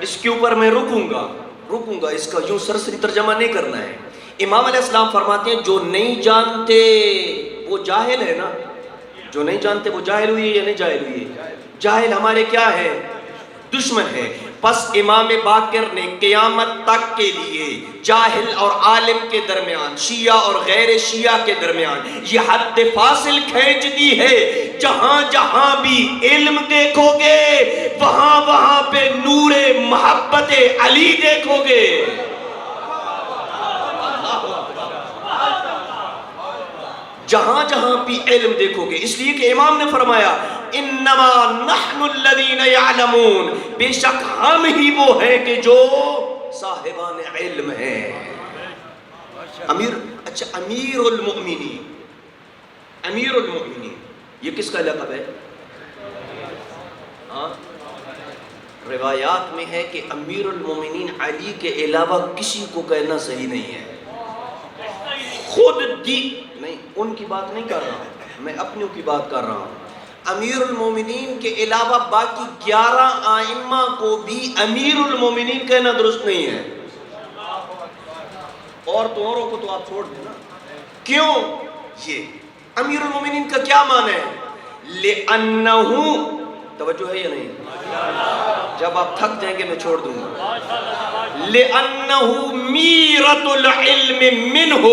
اس کے اوپر میں رکوں گا، اس کا یوں سرسری ترجمہ نہیں کرنا ہے۔ امام علیہ السلام فرماتے ہیں جو نہیں جانتے وہ جاہل ہے نا، جو نہیں جانتے وہ جاہل ہوئی ہے یا نہیں جاہل ہوئی ہے؟ جاہل ہمارے کیا ہے؟ دشمن ہے۔ پس امام باقر نے قیامت تک کے لیے جاہل اور عالم کے درمیان، شیعہ اور غیر شیعہ کے درمیان یہ حد فاصل کھینچ دی ہے، جہاں جہاں بھی علم دیکھو گے وہاں وہاں پہ نور محبت علی دیکھو گے۔ جہاں جہاں بھی علم دیکھو گے، اس لیے کہ امام نے فرمایا انما نحن الذین یعلمون، بے شک ہم ہی وہ ہیں کہ جو صاحبان علم ہیں۔ اچھا امیر المؤمنین، امیر المؤمنین یہ کس کا لقب ہے؟ روایات میں ہے کہ امیر المومنین علی کے علاوہ کسی کو کہنا صحیح نہیں ہے۔ خود نہیں، ان کی بات نہیں کر رہا ہوں، میں اپنوں کی بات کر رہا ہوں۔ امیر المومنین کے علاوہ باقی 11 ائمہ کو بھی امیر المومنین کہنا درست نہیں ہے۔ اور تو اوروں کو تو آپ چھوڑ دیں نا، کیوں؟ یہ امیر المومنین کا کیا معنی ہے؟ لِأَنَّهُ، توجہ ہے یا نہیں؟ جب آپ تھک جائیں گے میں چھوڑ دوں گا۔ لِأَنَّهُ مِيرَةُ الْعِلْمِ مِنْهُ،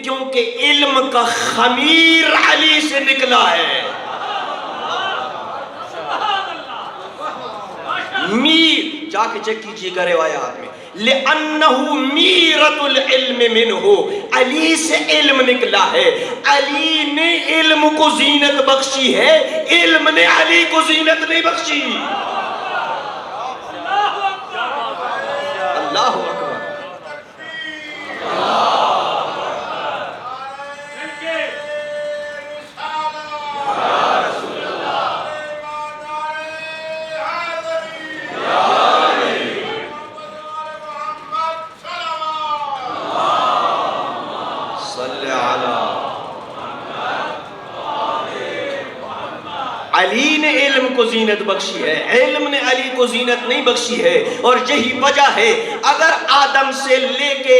کیونکہ علم کا خمیر علی سے نکلا ہے۔ جا کے چیک کیجئے گا روایات میں، لِأَنَّهُ مِيرَةُ الْعِلْمِ مِنْهُ، علی سے علم نکلا ہے۔ علی نے علم کو زینت بخشی ہے، علم نے علی کو زینت نہیں بخشی۔ اللہ اکبر۔ علی نے علم کو زینت بخشی ہے، علم نے علی کو زینت نہیں بخشی ہے۔ اور یہی وجہ ہے اگر آدم سے لے کے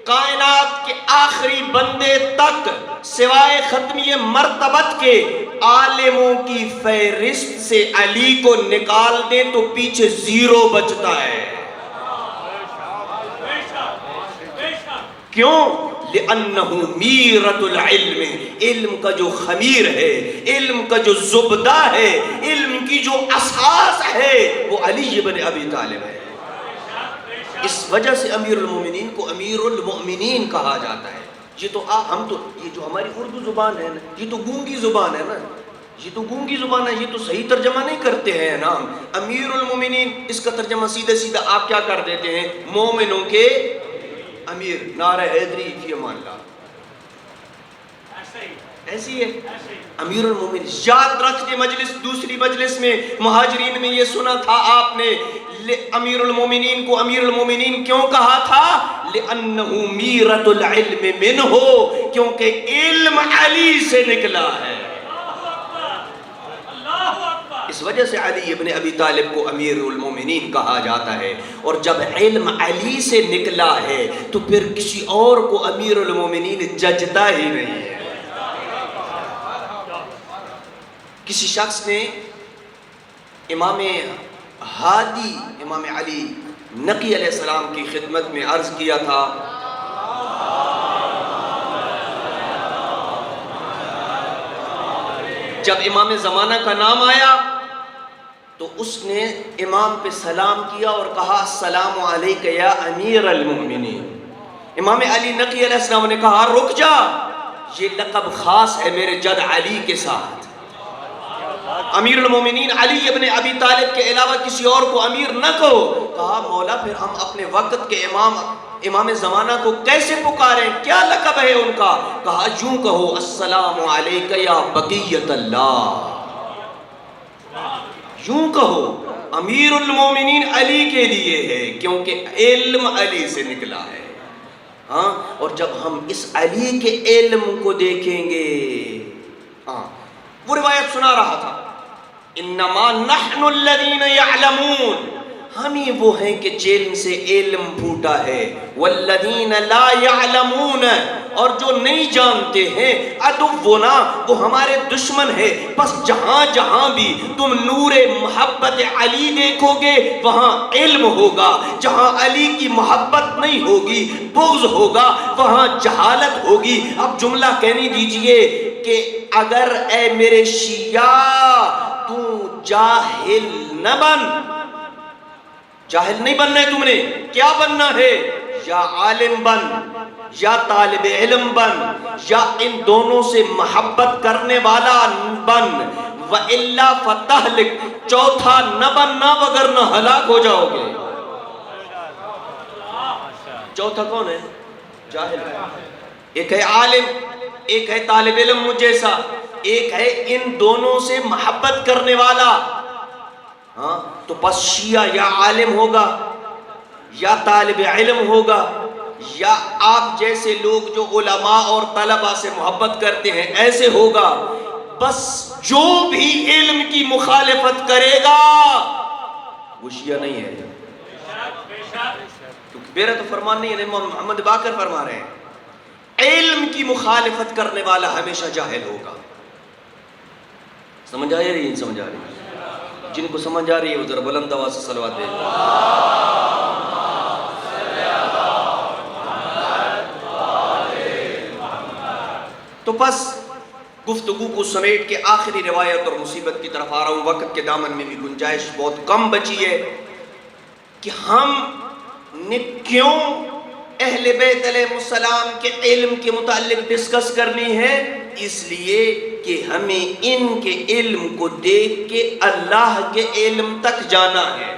کائنات کے آخری بندے تک سوائے ختمی مرتبت کے عالموں کی فہرست سے علی کو نکال دیں تو پیچھے 0 بچتا ہے۔ کیوں؟ لِأَنَّهُ مِيرَةُ الْعِلْمِ، علم کا جو خمیر ہے، علم کا جو زبدہ ہے، علم کی جو اساس ہے وہ علی بن ابی طالب ہے۔ اس وجہ سے امیر المومنین کو امیر المؤمنین کہا جاتا ہے۔ یہ تو یہ جو ہماری اردو زبان ہے نا، یہ تو گونگی زبان ہے نا، یہ تو گونگی زبان ہے، یہ تو صحیح ترجمہ نہیں کرتے ہیں نام امیر المومنین۔ اس کا ترجمہ سیدھا سیدھا آپ کیا کر دیتے ہیں؟ مومنوں کے امیر، نعرہ حیدری فی امان اللہ، ایسی ہے امیر المومنین۔ یاد رکھتے مجلس، دوسری مجلس میں مہاجرین میں یہ سنا تھا آپ نے، امیر المومنین کو امیر المومنین کیوں کہا تھا؟ لِأَنَّهُ مِيرَةُ الْعِلْمِ مِنْهُ، کیونکہ علم علی سے نکلا ہے۔ اس وجہ سے علی ابن ابی طالب کو امیر المومنین کہا جاتا ہے۔ اور جب علم علی سے نکلا ہے تو پھر کسی اور کو امیر المومنین ججتا ہی نہیں ہے۔ کسی شخص نے امام ہادی امام علی نقی علیہ السلام کی خدمت میں عرض کیا تھا، جب امام زمانہ کا نام آیا تو اس نے امام پہ سلام کیا اور کہا السلام علیک یا امیر المؤمنین۔ امام علی نقی علیہ السلام نے کہا رک جا، یہ لقب خاص ہے میرے جد علی کے ساتھ، امیر المومنین علی ابن ابی طالب کے علاوہ کسی اور کو امیر نہ کہو۔ کہا مولا پھر ہم اپنے وقت کے امام زمانہ کو کیسے پکاریں، کیا لقب ہے ان کا؟ کہا یوں کہو السلام علیک یا بقیت اللہ، یوں کہو امیر المومنین علی کے لیے ہے کیونکہ علم علی سے نکلا ہے۔ ہاں، اور جب ہم اس علی کے علم کو دیکھیں گے، وہ روایت سنا رہا تھا، انما نحن الذین یعلمون، ہم ہی وہ ہیں کہ جن سے علم پھوٹا ہے، والذین لا یعلمون، اور جو نہیں جانتے ہیں، عدونا، وہ ہمارے دشمن ہے۔ بس جہاں جہاں بھی تم نور محبت علی دیکھو گے وہاں علم ہوگا، جہاں علی کی محبت نہیں ہوگی بغض ہوگا، وہاں جہالت ہوگی۔ اب جملہ کہنے دیجئے کہ اگر اے میرے شیعہ تو جاہل نہ بن، جاہل نہیں بننا ہے تم نے، کیا بننا ہے؟ یا عالم بن، یا طالب علم بن، یا ان دونوں سے محبت کرنے والا بن، وَإِلَّا فَتَهْلِكْ، چوتھا نہ بننا وگرنہ ہلاک ہو جاؤ گے۔ چوتھا کون ہے؟ جاہل۔ ایک ہے عالم، ایک ہے طالب علم مجھ جیسا، ایک ہے ان دونوں سے محبت کرنے والا۔ ہاں تو پس شیعہ یا عالم ہوگا یا طالب علم ہوگا یا آپ جیسے لوگ جو علماء اور طلباء سے محبت کرتے ہیں ایسے ہوگا۔ بس جو بھی علم کی مخالفت کرے گا وہ شیعہ نہیں ہے، کیونکہ میرا تو فرمان نہیں ہے، محمد باقر فرما رہے ہیں علم کی مخالفت کرنے والا ہمیشہ جاہل ہوگا۔ سمجھ آ رہی ہے؟ نہیں سمجھ آ رہی ہے؟ جن کو سمجھ آ رہی ہے وہ ذرا بلند آواز سے صلوات دے۔ تو پس گفتگو کو سمیٹ کے آخری روایت اور مصیبت کی طرف آ رہا ہوں، وقت کے دامن میں بھی گنجائش بہت کم بچی ہے کہ ہم نے کیوں اہل بیت علیہ السلام کے علم کے متعلق ڈسکس کرنی ہے؟ اس لیے کہ ہمیں ان کے علم کو دیکھ کے اللہ کے علم تک جانا ہے،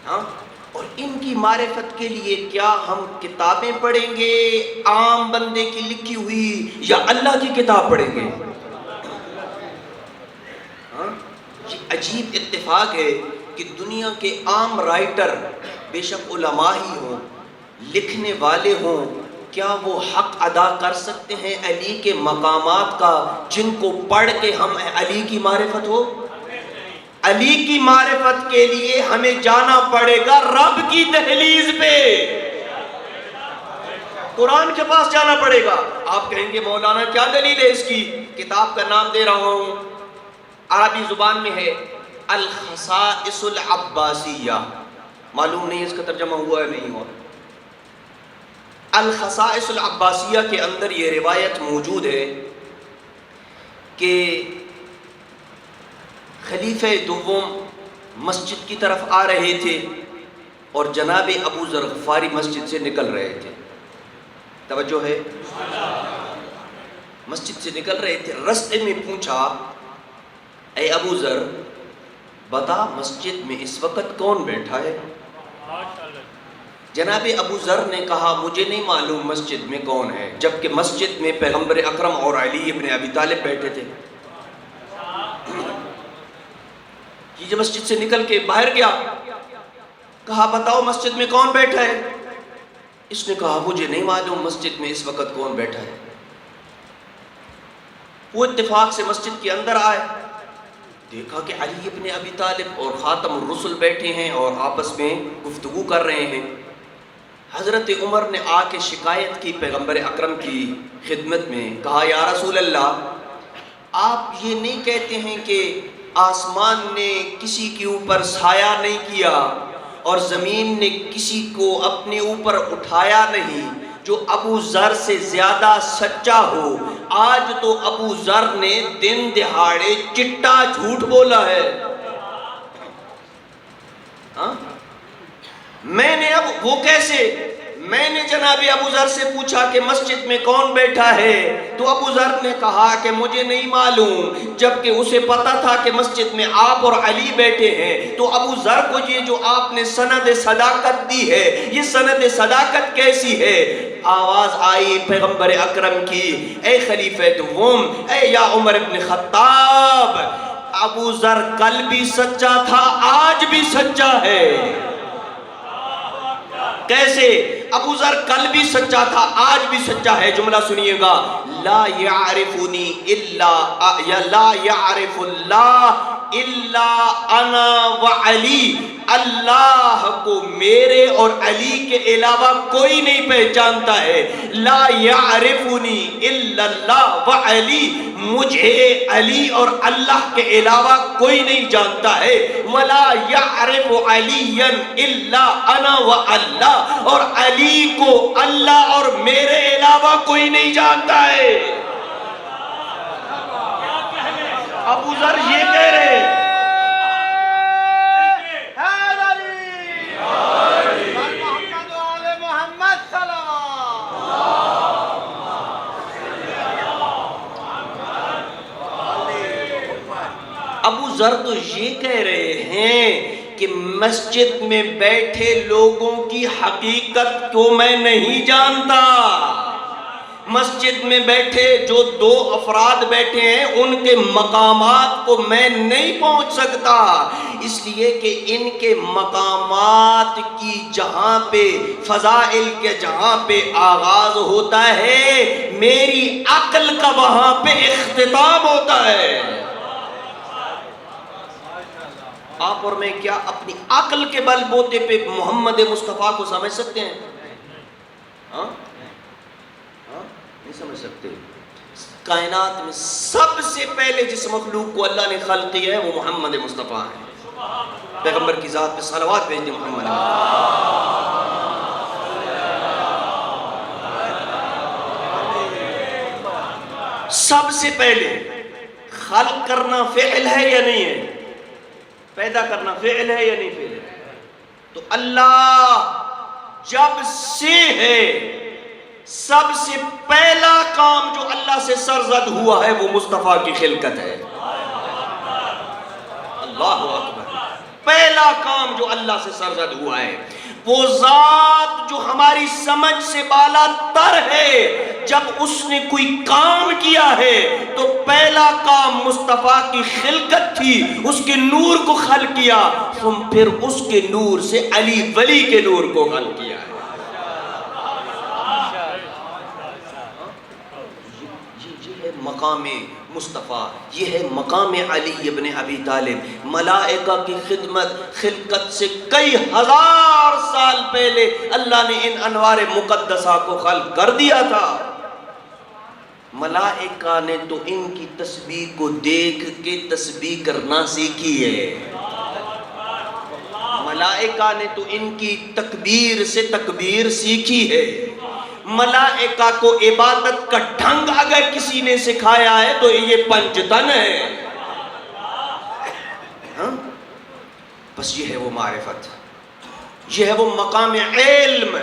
ہاں؟ اور ان کی معرفت کے لیے کیا ہم کتابیں پڑھیں گے عام بندے کی لکھی ہوئی یا اللہ کی کتاب پڑھیں گے؟ ہاں؟ یہ عجیب اتفاق ہے کہ دنیا کے عام رائٹر بے شک علماء ہی ہوں، لکھنے والے ہوں، کیا وہ حق ادا کر سکتے ہیں علی کے مقامات کا جن کو پڑھ کے ہم علی کی معرفت ہو؟ علی کی معرفت کے لیے ہمیں جانا پڑے گا رب کی دہلیز پہ، قرآن کے پاس جانا پڑے گا۔ آپ کہیں گے مولانا کیا دلیل ہے اس کی؟ کتاب کا نام دے رہا ہوں، عربی زبان میں ہے الخصائص العباسیہ، معلوم نہیں اس کا ترجمہ ہوا ہے نہیں ہوا۔ الخصائص العباسیہ کے اندر یہ روایت موجود ہے کہ خلیفہ دوم مسجد کی طرف آ رہے تھے اور جناب ابو ذر غفاری مسجد سے نکل رہے تھے، توجہ ہے، مسجد سے نکل رہے تھے، رستے میں پوچھا اے ابو ذر بتا مسجد میں اس وقت کون بیٹھا ہے؟ جناب ابو ذر نے کہا مجھے نہیں معلوم مسجد میں کون ہے، جبکہ مسجد میں پیغمبر اکرم اور علی ابن ابی طالب بیٹھے تھے۔ یہ جب مسجد سے نکل کے باہر گیا، کہا بتاؤ مسجد میں کون بیٹھا ہے؟ اس نے کہا مجھے نہیں معلوم مسجد میں اس وقت کون بیٹھا ہے۔ وہ اتفاق سے مسجد کے اندر آئے، دیکھا کہ علی ابن ابی طالب اور خاتم الرسل بیٹھے ہیں اور آپس میں گفتگو کر رہے ہیں۔ حضرت عمر نے آ کے شکایت کی پیغمبر اکرم کی خدمت میں، کہا یا رسول اللہ آپ یہ نہیں کہتے ہیں کہ آسمان نے کسی کے اوپر سایہ نہیں کیا اور زمین نے کسی کو اپنے اوپر اٹھایا نہیں، جو ابو ذر سے زیادہ سچا ہو؟ آج تو ابو ذر نے دن دہاڑے چٹا جھوٹ بولا ہے۔ ہاں؟ میں نے اب وہ کیسے؟ میں نے جناب ابو ذر سے پوچھا کہ مسجد میں کون بیٹھا ہے، تو ابو ذر نے کہا کہ مجھے نہیں معلوم، جبکہ اسے پتا تھا کہ مسجد میں آپ اور علی بیٹھے ہیں۔ تو ابو ذر کو یہ جو آپ نے سند صداقت دی ہے، یہ سند صداقت کیسی ہے؟ آواز آئی پیغمبر اکرم کی، اے خلیفہ دوم، اے یا عمر ابن خطاب، ابو ذر کل بھی سچا تھا آج بھی سچا ہے۔ کیسے؟ ابو ذر کل بھی سچا تھا آج بھی سچا ہے، جملہ سنیے گا، لا یعرفنی الا یا لا یعرف اللہ الا انا وعلی، اللہ کو میرے اور علی کے علاوہ کوئی نہیں پہچانتا ہے۔ لا یعرفنی الا اللہ وعلی، مجھے علی اور اللہ کے علاوہ کوئی نہیں جانتا ہے۔ ولا یعرف علی الا انا واللہ، اور علی کو اللہ اور میرے علاوہ کوئی نہیں جانتا ہے۔ ابو ذر یہ کہہ رہے ہیں، ذر تو یہ کہہ رہے ہیں کہ مسجد میں بیٹھے لوگوں کی حقیقت کو میں نہیں جانتا، مسجد میں بیٹھے جو دو افراد بیٹھے ہیں ان کے مقامات کو میں نہیں پہنچ سکتا، اس لیے کہ ان کے مقامات کی جہاں پہ فضائل کے جہاں پہ آغاز ہوتا ہے میری عقل کا وہاں پہ اختتام ہوتا ہے۔ آپ اور میں کیا اپنی عقل کے بل بوتے پہ محمد مصطفیٰ کو سمجھ سکتے ہیں؟ ہاں نہیں سمجھ سکتے۔ کائنات میں سب سے پہلے جس مخلوق کو اللہ نے خلق کیا ہے وہ محمد مصطفیٰ ہے۔ پیغمبر کی ذات پہ صلوات بھیج دی محمد نے۔ سب سے پہلے خلق کرنا فعل ہے یا نہیں ہے؟ پیدا کرنا فعل ہے یا نہیں فعل ہے؟ تو اللہ جب سے ہے سب سے پہلا کام جو اللہ سے سرزد ہوا ہے وہ مصطفیٰ کی خلقت ہے۔ اللہ اکبر۔ پہلا کام جو اللہ سے سرزد ہوا ہے، وہ ذات جو ہماری سمجھ سے بالا تر ہے، جب اس نے کوئی کام کیا ہے تو پہلا کام مصطفیٰ کی خلقت تھی، اس کے نور کو خلق کیا، پھر اس کے نور سے علی ولی کے نور کو خلق کیا ہے۔ مقام مصطفیٰ، یہ ہے مقام علی ابن ابی طالب۔ ملائکہ کی خدمت خلقت سے کئی ہزار سال پہلے اللہ نے ان انوار مقدسہ کو خلق کر دیا تھا۔ ملائکہ نے تو ان کی تسبیح کو دیکھ کے تسبیح کرنا سیکھی ہے، ملائکہ نے تو ان کی تکبیر سے تکبیر سیکھی ہے۔ ملائکہ کو عبادت کا ڈھنگ اگر کسی نے سکھایا ہے تو یہ پنجتن ہے۔ بس یہ ہے وہ معرفت، یہ ہے وہ مقام علم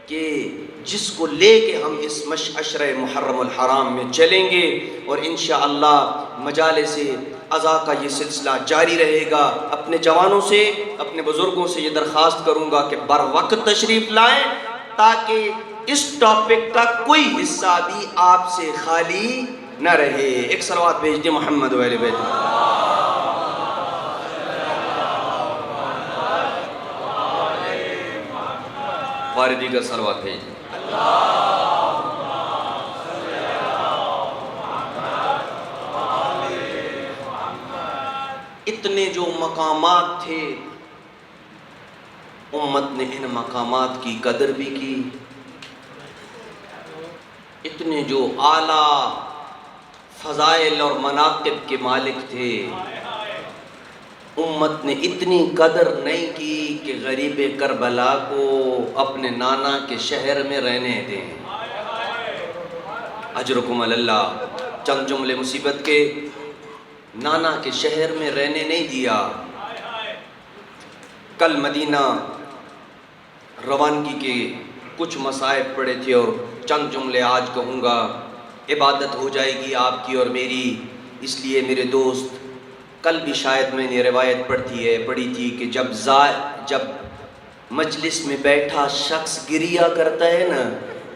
کہ جس کو لے کے ہم اس عشرہ محرم الحرام میں چلیں گے، اور انشاءاللہ مجالس عزا کا یہ سلسلہ جاری رہے گا۔ اپنے جوانوں سے، اپنے بزرگوں سے یہ درخواست کروں گا کہ بر وقت تشریف لائیں تاکہ اس ٹاپک کا کوئی حصہ بھی آپ سے خالی نہ رہے۔ ایک صلوات بھیج دیں محمد و اہل بیت۔ واردی کا صلوات بھیج دیں۔ اتنے جو مقامات تھے امت نے ان مقامات کی قدر بھی کی، اتنے جو اعلیٰ فضائل اور مناقب کے مالک تھے امت نے اتنی قدر نہیں کی کہ غریب کربلا کو اپنے نانا کے شہر میں رہنے دیں۔ اجرکم اللہ، چند جملے مصیبت کے، نانا کے شہر میں رہنے نہیں دیا۔ کل مدینہ روانگی کے کچھ مصائب پڑے تھے اور چند جملے آج کہوں گا، عبادت ہو جائے گی آپ کی اور میری۔ اس لیے میرے دوست، کل بھی شاید میں نے روایت پڑھی تھی کہ جب مجلس میں بیٹھا شخص گریا کرتا ہے نا،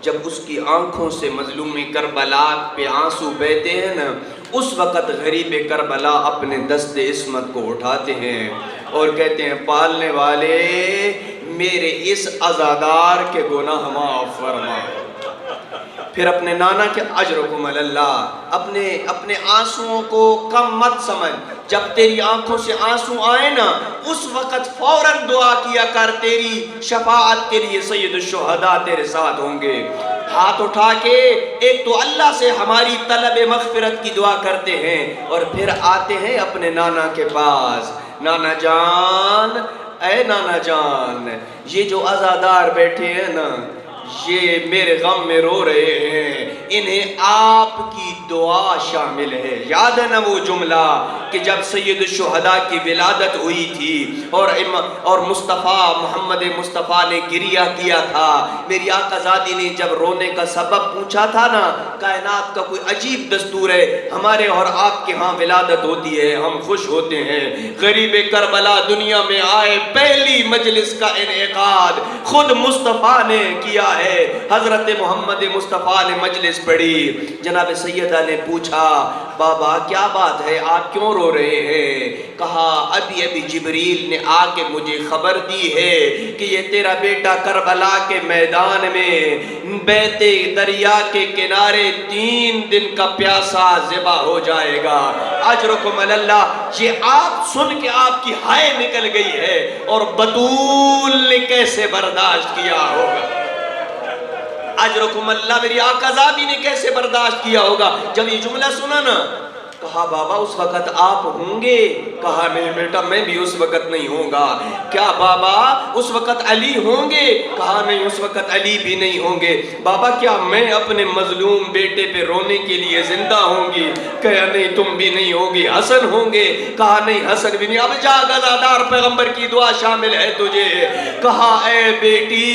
جب اس کی آنکھوں سے مظلوم کربلا پہ آنسو بہتے ہیں نا، اس وقت غریب کربلا اپنے دست عصمت کو اٹھاتے ہیں اور کہتے ہیں پالنے والے میرے اس عزادار کے گناہ معاف فرما۔ پھر اپنے نانا کے اجرکم اللہ، اپنے آنسوؤں کو کم مت سمجھ۔ جب تیری آنکھوں سے آنسو آئے نا، اس وقت فوراً دعا کیا کر، تیری شفاعت کے لیے سید الشہداء تیرے ساتھ ہوں گے۔ ہاتھ اٹھا کے ایک تو اللہ سے ہماری طلب مغفرت کی دعا کرتے ہیں اور پھر آتے ہیں اپنے نانا کے پاس۔ نانا جان، اے نانا جان، یہ جو عزادار بیٹھے ہیں نا، یہ میرے غم میں رو رہے ہیں، انہیں آپ کی دعا شامل ہے۔ یاد ہے نا وہ جملہ کہ جب سید الشہداء کی ولادت ہوئی تھی اور مصطفیٰ محمد مصطفیٰ نے گریہ کیا تھا، میری آقا زادی نے جب رونے کا سبب پوچھا تھا نا، کائنات کا کوئی عجیب دستور ہے، ہمارے اور آپ کے ہاں ولادت ہوتی ہے، ہم خوش ہوتے ہیں۔ غریب کربلا دنیا میں آئے، پہلی مجلس کا انعقاد خود مصطفیٰ نے کیا ہے۔ حضرت محمد مصطفیٰ نے مجلس پڑھی، جناب سیدہ نے پوچھا بابا کیا بات ہے، آپ کیوں رو رہے ہیں؟ کہا ابھی جبریل نے آ کے مجھے خبر دی ہے کہ یہ تیرا بیٹا کربلا کے میدان میں بیت دریا کے کنارے 3 دن کا پیاسا ذبح ہو جائے گا۔ اجرکم اللہ، یہ آپ سن کے آپ کی ہائے نکل گئی ہے، اور بطول نے کیسے برداشت کیا ہوگا؟ اجرکم اللہ، میری آقا زادی نے کیسے برداشت کیا ہوگا جب یہ جملہ سنا نا؟ کہا بابا اس وقت آپ ہوں گے؟ کہا نہیں بیٹا میں بھی اس وقت نہیں ہوں گا۔ کیا بابا اس وقت علی ہوں گے؟ کہا نہیں اس وقت علی بھی نہیں ہوں گے۔ بابا کیا میں اپنے مظلوم بیٹے پہ رونے کے لیے زندہ ہوں گی؟ کہا نہیں تم بھی نہیں ہوگی۔ حسن ہوں گے؟ کہا نہیں حسن بھی نہیں۔ اب جا غزادار پیغمبر کی دعا شامل ہے تجھے۔ کہا اے بیٹی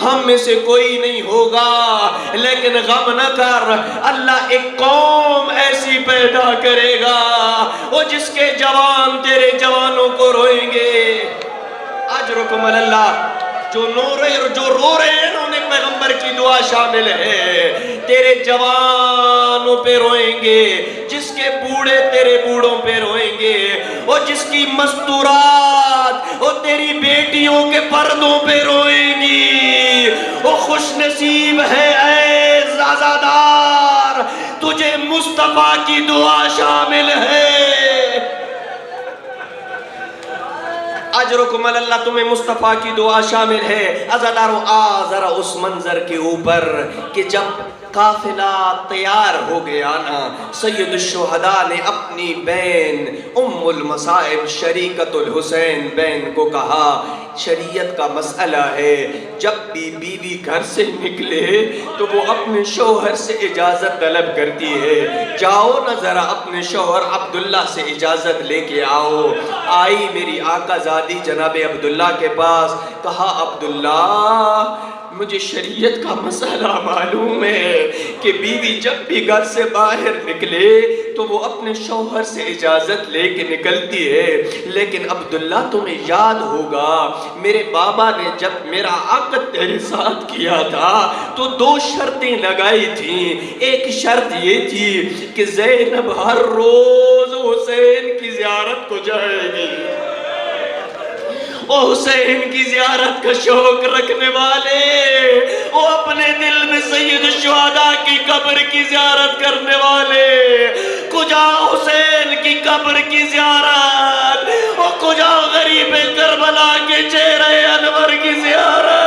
ہم میں سے کوئی نہیں ہوگا، لیکن غم نہ کر، اللہ ایک قوم ایسی پیدا کرے گا وہ جس کے جوان تیرے جوانوں کو روئیں گے۔ اجرکم اللہ، جو رو رہے ہیں انہیں پیغمبر کی دعا شامل ہے، تیرے جوانوں پہ روئیں گے، جس کے بوڑھے تیرے بوڑھوں پہ روئیں گے، اور جس کی مستورات وہ تیری بیٹیوں کے پردوں پہ روئیں گی۔ وہ خوش نصیب ہے اے زازادار، تجھے مصطفیٰ کی دعا شامل ہے۔ اجرکم اللہ، تمہیں مصطفیٰ کی دعا شامل ہے۔ عزادارو ذرا اس منظر کے اوپر کہ جب قافلہ تیار ہو گیا نا، سید الشہداء نے اپنی بہن ام المصائب شریکت الحسین بہن کو کہا شریعت کا مسئلہ ہے، جب بھی بیوی گھر سے نکلے تو وہ اپنے شوہر سے اجازت طلب کرتی ہے، جاؤ نہ ذرا اپنے شوہر عبداللہ سے اجازت لے کے آؤ۔ آئی میری آقا زادی جناب عبداللہ کے پاس، کہا عبداللہ مجھے شریعت کا مسئلہ معلوم ہے کہ بیوی جب بھی گھر سے باہر نکلے تو وہ اپنے شوہر سے اجازت لے کے نکلتی ہے، لیکن عبداللہ تمہیں یاد ہوگا میرے بابا نے جب میرا عقد تیرے ساتھ کیا تھا تو 2 شرطیں لگائی تھیں۔ ایک شرط یہ تھی کہ زینب ہر روز حسین کی زیارت کو جائے گی، وہ حسین کی زیارت کا شوق رکھنے والے، وہ اپنے دل میں سید الشہداء کی قبر کی زیارت کرنے والے، کجا حسین کی قبر کی زیارت، وہ کجا غریب کربلا کے چہرے انور کی زیارت۔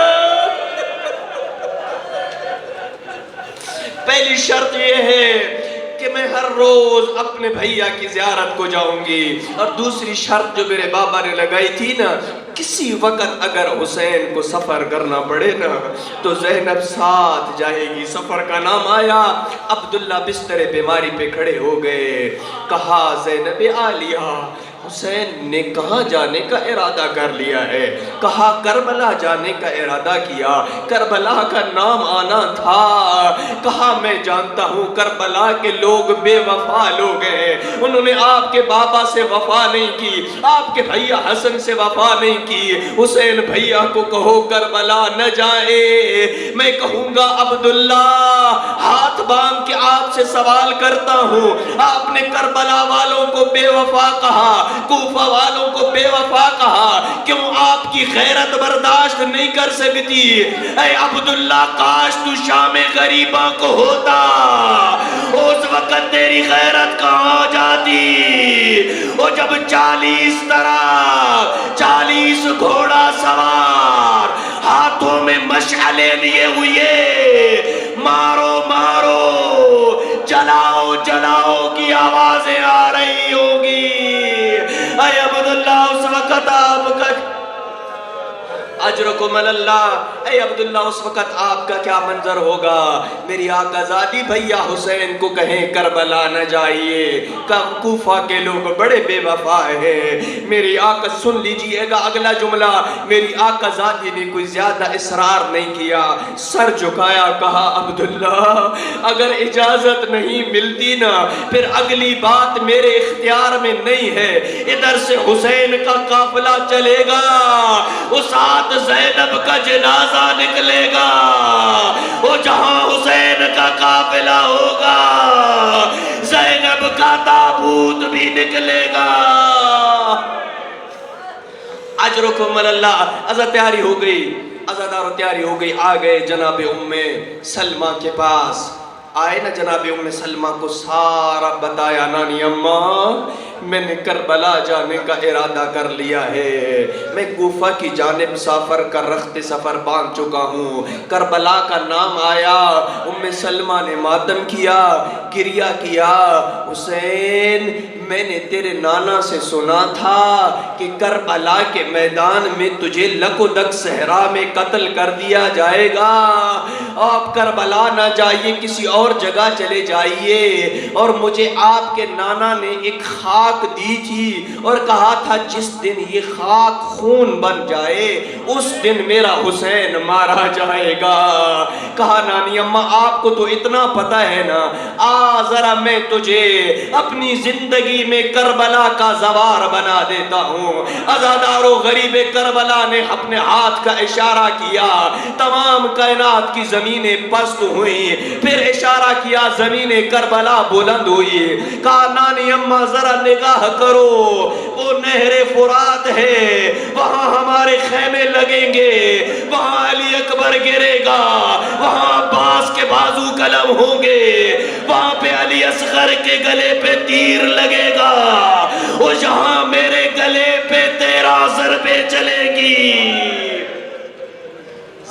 پہلی شرط یہ ہے کہ میں ہر روز اپنے بھیا کی زیارت کو جاؤں گی، اور دوسری شرط جو میرے بابا نے لگائی تھی نا، کسی وقت اگر حسین کو سفر کرنا پڑے نا تو زینب ساتھ جائے گی۔ سفر کا نام آیا، عبداللہ بستر بیماری پہ کھڑے ہو گئے، کہا زینب عالیہ حسین نے کہاں جانے کا ارادہ کر لیا ہے؟ کہا کربلا جانے کا ارادہ کیا، کربلا کا نام آنا تھا۔ کہا میں جانتا ہوں کربلا کے لوگ بے وفا لوگ ہیں، انہوں نے آپ کے بابا سے وفا نہیں کی، آپ کے بھیا حسن سے وفا نہیں کی۔ حسین بھیا کو کہو کربلا نہ جائے۔ میں کہوں گا عبداللہ ہاتھ باندھ کے آپ سے سوال کرتا ہوں، آپ نے کربلا والوں کو بے وفا کہا، کوفہ والوں کو بے وفا کہا، کیوں آپ کی غیرت برداشت نہیں کر سکتی؟ اے عبداللہ کاش تو شام غریبہ کو ہوتا، اس وقت تیری غیرت کہاں جاتی؟ وہ جب 40 طرح 40 گھوڑا سوار ہاتھوں میں مشعلے لیے ہوئے مارو مارو جلاؤ جلاؤ کی آوازیں آ رہی ہوں گی، اے عبداللہ اس وقت آپ کا اجرکم اللہ۔ اے عبداللہ اس وقت آپ کا کیا منظر ہوگا؟ میری آقا زادی بھیا حسین کو کہیں کربلا نہ جائیے، کم کوفہ کے لوگ بڑے بے وفا ہیں۔ میری آقا سن لیجئے گا اگلا جملہ، میری آقا زادی نے کوئی زیادہ اصرار نہیں کیا، سر جھکایا، کہا عبداللہ اگر اجازت نہیں ملتی نا پھر اگلی بات میرے اختیار میں نہیں ہے، ادھر سے حسین کا قافلہ چلے گا، اس ساتھ زینب کا جنازہ نکلے گا، وہ جہاں حسین کا قافلہ ہوگا زینب کا تابوت بھی نکلے گا۔ اجرکم اللہ۔ ازا تیاری ہو گئی، ازادارو تیاری ہو گئی، آ گئے جناب ام سلمہ کے پاس، آئے نا جناب ام سلمہ کو سارا بتایا، نانی اماں میں نے کربلا جانے کا ارادہ کر لیا ہے، میں کوفہ کی جانب سفر کر رخت سفر باندھ چکا ہوں، کربلا کا نام آیا، ام سلمہ نے ماتم کیا، گریہ کیا، حسین میں نے تیرے نانا سے سنا تھا کہ کربلا کے میدان میں تجھے لک و دک صحرا میں قتل کر دیا جائے گا، آپ کربلا نہ جائیے کسی اور جگہ چلے جائیے، اور مجھے آپ کے نانا نے ایک خاک دی تھی اور کہا تھا جس دن یہ خاک خون بن جائے اس دن میرا حسین مارا جائے گا۔ کہا نانی اماں آپ کو تو اتنا پتہ ہے نا، ذرا میں تجھے اپنی زندگی میں کربلا کا زوار بنا دیتا ہوں۔ عزادارو غریب کربلا نے اپنے ہاتھ کا اشارہ کیا، تمام کائنات کی زمینیں پست ہوئی، پھر اشارہ کیا زمین کربلا بلند ہوئی، کہا نانی اماں ذرا نگاہ کرو، وہ نہر فرات ہے، وہاں ہمارے خیمے لگیں گے، وہاں علی اکبر گرے گا، وہاں عباس کے بازو قلم ہوں گے، وہاں پہ علی اصغر کے گلے پہ تیر لگے گا، اور جہاں میرے گلے پہ تیرا ضربے چلے گی۔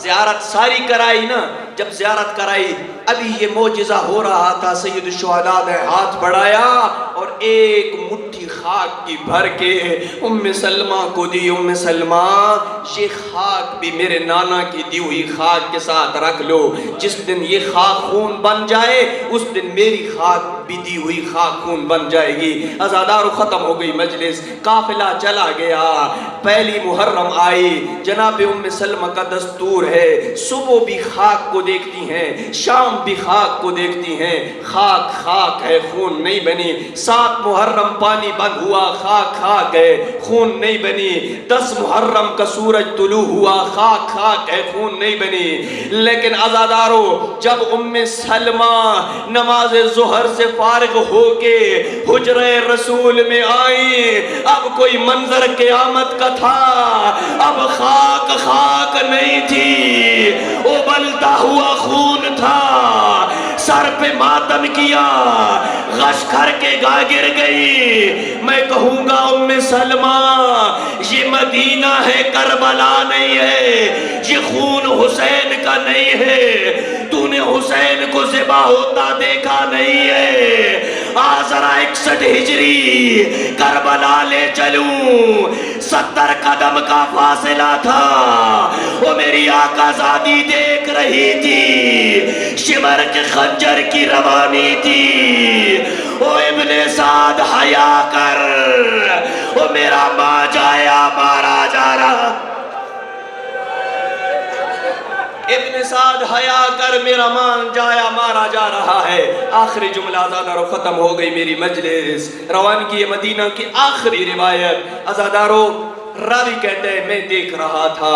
زیارت ساری کرائی نا، جب زیارت کرائی ابھی یہ معجزہ ہو رہا تھا، سید الشہداء نے ہاتھ بڑھایا اور ایک مٹھی خاک کی بھر کے ام سلمہ کو دی، ام سلمہ یہ خاک بھی میرے نانا کی دی ہوئی خاک کے ساتھ رکھ لو، جس دن یہ خاک خون بن جائے اس دن میری خاک بھی دی ہوئی خاک خون بن جائے گی۔ عزادارو ختم ہو گئی مجلس، قافلہ چلا گیا، پہلی محرم آئی، جناب ام سلمہ کا دستور ہے صبح بھی خاک کو دیکھتی ہیں، شام بھی خاک کو دیکھتی ہیں، خاک خاک ہے خون نہیں بنی، 7 محرم پانی بند ہوا، خاک خاک ہے خون نہیں بنی، 10 محرم کا سورج طلوع ہوا، خاک خاک ہے خون نہیں بنی۔ لیکن عزادارو جب ام سلمہ نماز ظہر سے فارغ ہو کے حجرہ رسول میں آئی، اب کوئی منظر قیامت کا تھا، اب خاک خاک نہیں تھی، ابلتا ہوا خون تھا، سر پہ ماتم کیا، غش کر کے گر گئی۔ میں کہوں گا ام سلمہ یہ مدینہ ہے، کربلا نہیں ہے، یہ خون حسین کا نہیں ہے، تو نے حسین کو ذبح ہوتا دیکھا نہیں ہے، ذرا 61 ہجری کربلا لے چلوں، 70 قدم کا فاصلہ تھا، وہ میری آقا زادی دیکھ رہی تھی، شمر کے خنجر کی روانی تھی، او ابن سعد حیا کر، وہ میرا ماں جایا مارا جا رہا، ابن سعد حیا کر میرا مان جایا مارا جا رہا ہے۔ آخری جملہ عزادارو ختم ہو گئی میری مجلس، روانگی مدینہ کی آخری روایت۔ عزادارو راوی کہتے ہیں میں دیکھ رہا تھا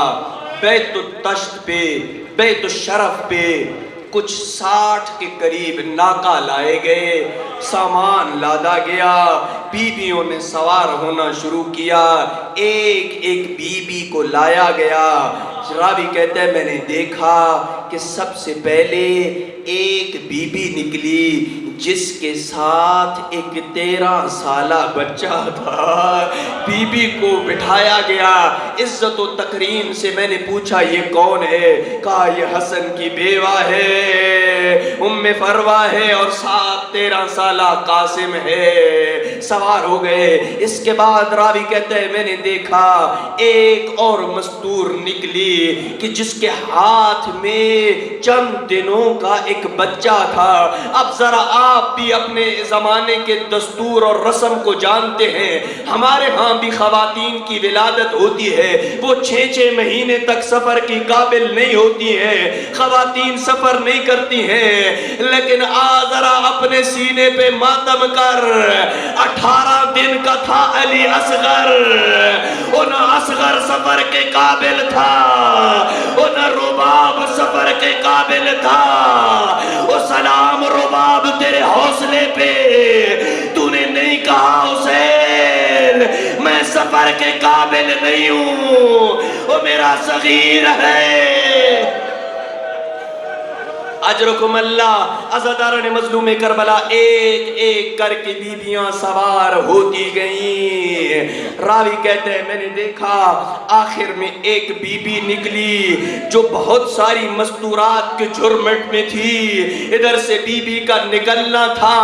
بیت التشت پہ، بیت الشرف پہ کچھ 60 کے قریب ناکہ لائے گئے، سامان لادا گیا، بیویوں نے سوار ہونا شروع کیا، ایک ایک بیوی کو لایا گیا۔ راوی کہتے ہیں میں نے دیکھا کہ سب سے پہلے ایک بیوی نکلی جس کے ساتھ ایک 13 سالہ بچہ تھا، بیوی کو بٹھایا گیا، عزت و تکریم سے میں نے پوچھا یہ کون ہے؟ کہا یہ حسن کی بیوہ ہے، ام فروہ ہے، اور ساتھ 13 سالہ قاسم ہے، سوار ہو گئے۔ اس کے بعد راوی کہتے ہیں میں نے دیکھا ایک اور مستور نکلی کہ جس کے ہاتھ میں چند دنوں کا ایک بچہ تھا۔ اب ذرا آپ بھی اپنے زمانے کے دستور اور رسم کو جانتے ہیں، ہمارے ہاں بھی خواتین کی ولادت ہوتی ہے، وہ 6 مہینے تک سفر کی قابل نہیں ہوتی ہیں، خواتین سفر نہیں کرتی ہیں، لیکن ذرا اپنے سینے پہ ماتم کر، 18 دن کا تھا علی اصغر، ان اصغر سفر کے قابل تھا، ان رباب سفر کے قابل تھا، او سلام رباب تیرے حوصلے پہ، تو نے نہیں کہا حسین میں سفر کے قابل نہیں ہوں، وہ میرا صغیر ہے۔ اجرکم اللہ۔ عزاداران مظلوم کربلا ایک ایک کر کے بیویاں سوار ہوتی گئیں۔ راوی کہتے ہیں میں نے دیکھا آخر میں ایک بی بی نکلی جو بہت ساری مستورات کے جھرمٹ میں تھی، ادھر سے بی بی کا نکلنا تھا،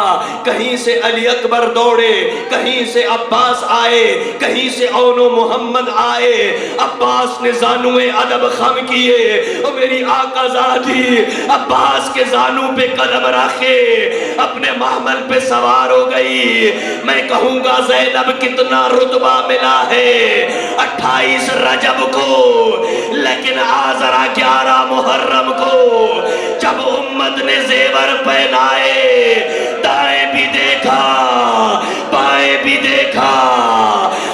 کہیں سے علی اکبر دوڑے، کہیں سے عباس آئے، کہیں سے اون و محمد آئے، عباس نے زانوے ادب خم کیے، او میری آقا زادی عباس کے زانوں پہ قدم رکھے، اپنے محمل پہ سوار ہو گئی۔ میں کہوں گا زینب کتنا رتبہ ملا ہے 28 رجب کو، لیکن ذرا 11 محرم کو جب امت نے زیور پہنائے، دائیں بھی دیکھا بائیں بھی دیکھا،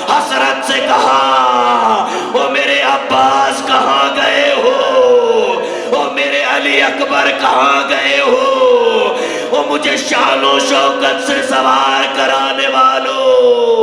حسرت سے کہا وہ میرے عباس کہاں گئے ہو، میرے علی اکبر کہاں گئے ہو، وہ مجھے شان و شوکت سے سوار کرانے والوں۔